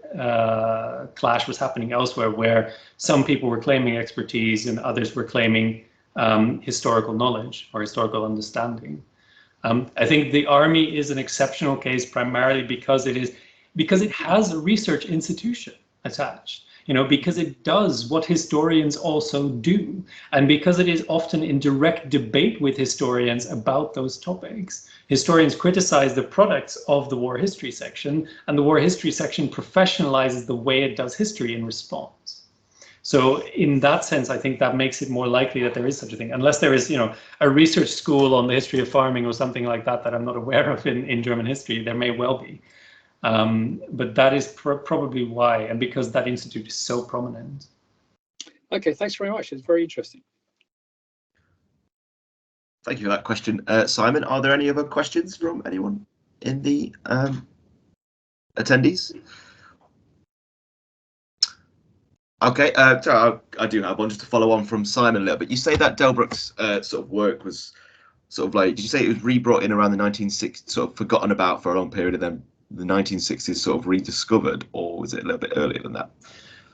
clash was happening elsewhere, where some people were claiming expertise and others were claiming historical knowledge or historical understanding. I think the army is an exceptional case primarily because it has a research institution attached, because it does what historians also do, and because it is often in direct debate with historians about those topics. Historians criticize the products of the war history section, and the war history section professionalizes the way it does history in response. So in that sense, I think that makes it more likely that there is such a thing, unless there is, a research school on the history of farming or something like that I'm not aware of in German history. There may well be. But that is probably why, and because that institute is so prominent. Okay, thanks very much. It's very interesting. Thank you for that question, Simon. Are there any other questions from anyone in the attendees? Okay, so I do have one just to follow on from Simon a little bit. You say that Delbrück's sort of work was sort of like, did you say it was re-brought in around the 1960s, sort of forgotten about for a long period, and then the 1960s sort of rediscovered, or was it a little bit earlier than that?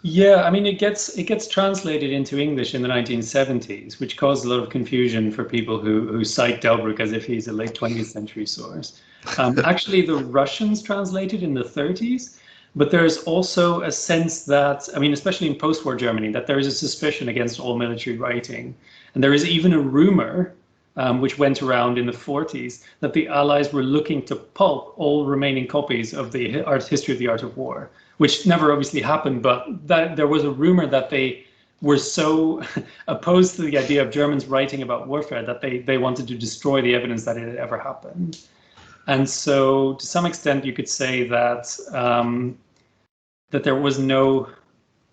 Yeah, I mean, it gets translated into English in the 1970s, which caused a lot of confusion for people who cite Delbrück as if he's a late 20th century source. Actually, the Russians translated in the 30s, but there's also a sense that, I mean, especially in post-war Germany, that there is a suspicion against all military writing. And there is even a rumor, which went around in the 40s, that the Allies were looking to pulp all remaining copies of the History of the Art of War, which never obviously happened, but that there was a rumor that they were so opposed to the idea of Germans writing about warfare that they wanted to destroy the evidence that it had ever happened. And so to some extent you could say that that there was no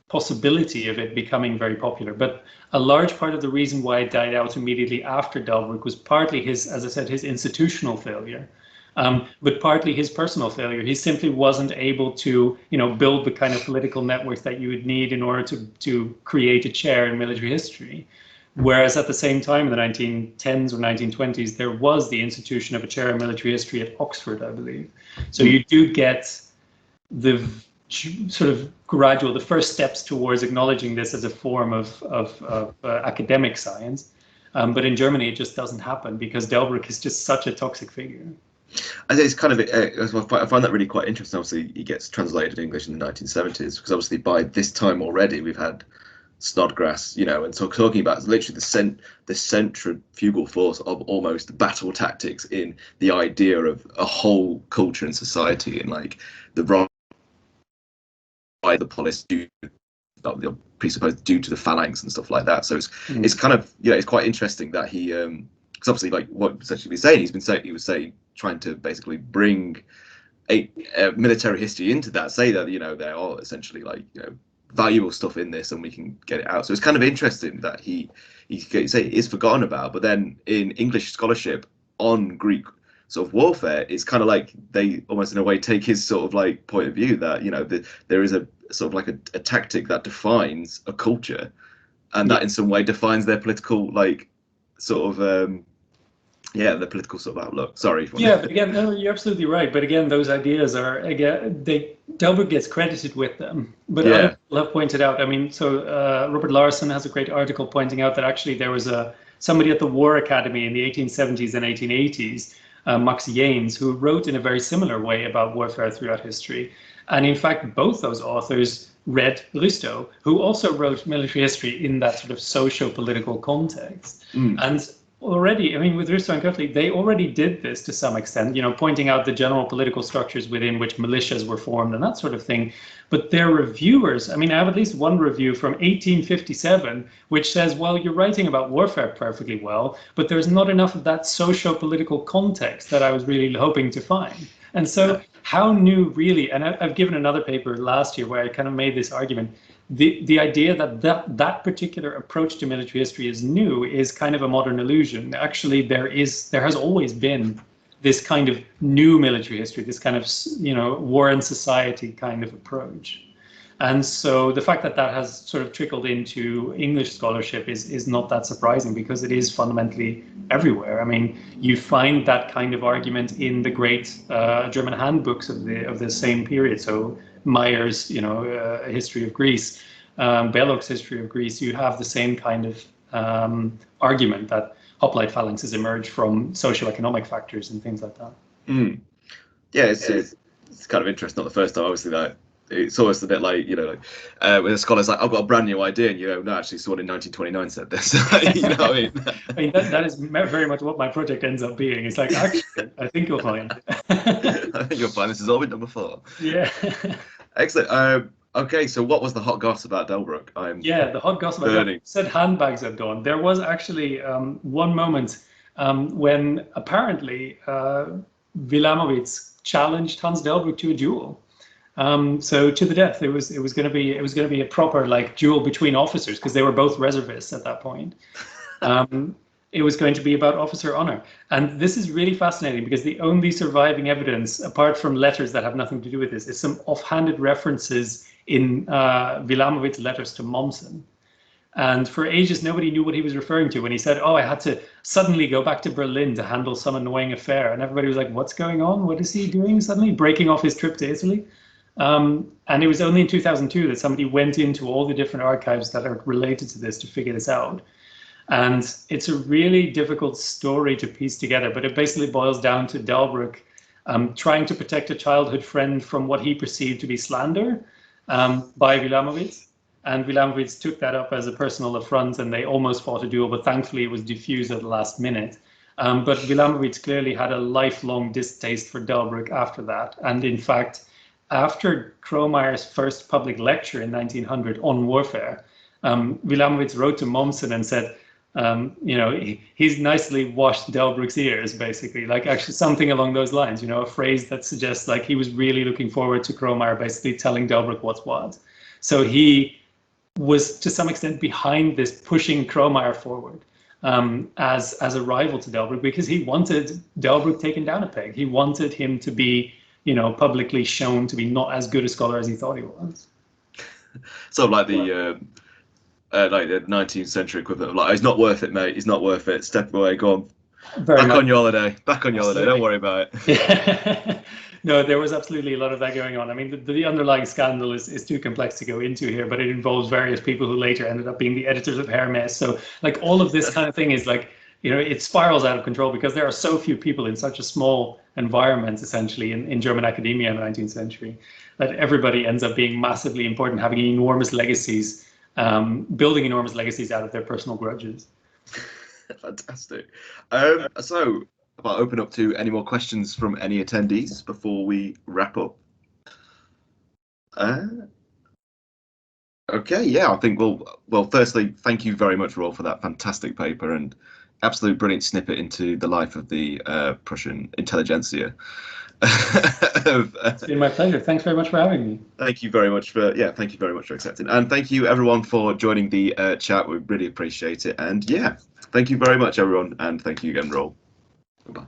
possibility of it becoming very popular. But a large part of the reason why it died out immediately after Delbrück was partly his, as I said, his institutional failure. But partly his personal failure. He simply wasn't able to, build the kind of political networks that you would need in order to create a chair in military history. Whereas at the same time, in the 1910s or 1920s, there was the institution of a chair in military history at Oxford, I believe. So you do get the sort of gradual, the first steps towards acknowledging this as a form of academic science. But in Germany, it just doesn't happen because Delbrück is just such a toxic figure. I think it's kind of, I find that really quite interesting. Obviously, he gets translated in English in the 1970s because obviously by this time already we've had Snodgrass, and so talking about literally the centrifugal force of almost battle tactics in the idea of a whole culture and society, and like the policy presupposed due to the phalanx and stuff like that. So it's kind of, it's quite interesting that he because obviously, like what essentially he's saying, he was saying trying to basically bring a military history into that, say that there are essentially like valuable stuff in this and we can get it out. So it's kind of interesting that he say it is forgotten about, but then in English scholarship on Greek sort of warfare, it's kind of like they almost in a way take his sort of like point of view that there is a sort of like a tactic that defines a culture, and that in some way defines their political like sort of the political sort of outlook. Sorry. But again, no, you're absolutely right. But again, those ideas are, again, Delbrück gets credited with them. But other people have pointed out, I mean, so Robert Larson has a great article pointing out that actually there was somebody at the War Academy in the 1870s and 1880s, Max Janes, who wrote in a very similar way about warfare throughout history. And in fact, both those authors read Risto, who also wrote military history in that sort of socio-political context. And already, I mean, with Russo and Kötli, they already did this to some extent, you know, pointing out the general political structures within which militias were formed and that sort of thing. But their reviewers, I mean, I have at least one review from 1857, which says, well, you're writing about warfare perfectly well, but there's not enough of that socio-political context that I was really hoping to find. And so how new really, and I've given another paper last year where I kind of made this argument, the idea that particular approach to military history is new is kind of a modern illusion. Actually, there has always been this kind of new military history, this kind of, you know, war and society kind of approach. And so the fact that that has sort of trickled into English scholarship is not that surprising, because it is fundamentally everywhere. I mean, you find that kind of argument in the great German handbooks of the same period. So Mayer's, you know, history of Greece, Belloc's history of Greece. You have the same kind of argument that hoplite phalanxes emerge from socioeconomic factors and things like that. Mm. Yeah, it's kind of interesting. Not the first time, obviously. That it's always a bit like, you know, like when a scholar's like, I've got a brand new idea, and you go, no, actually, someone in 1929 said this. You know what I mean? I mean, that is very much what my project ends up being. It's like, actually, I think you'll find. I think you'll find this is all been done before. Yeah. Excellent. Okay, so what was the hot goss about Delbrück? The hot goss about Delbrück said handbags at dawn. There was actually one moment when apparently Wilamowitz challenged Hans Delbrück to a duel. So to the death. It was going to be a proper like duel between officers, because they were both reservists at that point. It was going to be about officer honor. And this is really fascinating, because the only surviving evidence, apart from letters that have nothing to do with this, is some offhanded references in Wilamowitz's letters to Mommsen. And for ages, nobody knew what he was referring to when he said, oh, I had to suddenly go back to Berlin to handle some annoying affair. And everybody was like, what's going on? What is he doing suddenly? Breaking off his trip to Italy? And it was only in 2002 that somebody went into all the different archives that are related to this to figure this out. And it's a really difficult story to piece together, but it basically boils down to Delbrück trying to protect a childhood friend from what he perceived to be slander by Wilamowitz. And Wilamowitz took that up as a personal affront, and they almost fought a duel, but thankfully it was diffused at the last minute. But Wilamowitz clearly had a lifelong distaste for Delbrück after that. And in fact, after Kromeyer's first public lecture in 1900 on warfare, Wilamowitz wrote to Mommsen and said, you know, he's nicely washed Delbrück's ears, basically, like actually something along those lines, you know, a phrase that suggests like he was really looking forward to Kromayer basically telling Delbrück what's what. So he was to some extent behind this pushing Kromayer forward as a rival to Delbrück, because he wanted Delbrück taken down a peg. He wanted him to be, you know, publicly shown to be not as good a scholar as he thought he was. So like the 19th century equivalent of like, it's not worth it, mate. It's not worth it. Step away. Go on. Back on your holiday. Back on your holiday. Don't worry about it. Yeah. No, there was absolutely a lot of that going on. I mean, the underlying scandal is too complex to go into here, but it involves various people who later ended up being the editors of Hermes. So like all of this kind of thing is like, you know, it spirals out of control because there are so few people in such a small environment, essentially, in German academia in the 19th century, that everybody ends up being massively important, having enormous legacies, building enormous legacies out of their personal grudges. Fantastic. So I'll open up to any more questions from any attendees before we wrap up. Okay, yeah, I think well, firstly, thank you very much, Roel, for that fantastic paper and absolute brilliant snippet into the life of the Prussian intelligentsia. It's been my pleasure. Thanks very much for having me. Thank you very much for accepting, and thank you everyone for joining the chat. We really appreciate it, and yeah, thank you very much everyone, and thank you again, Roel. Goodbye.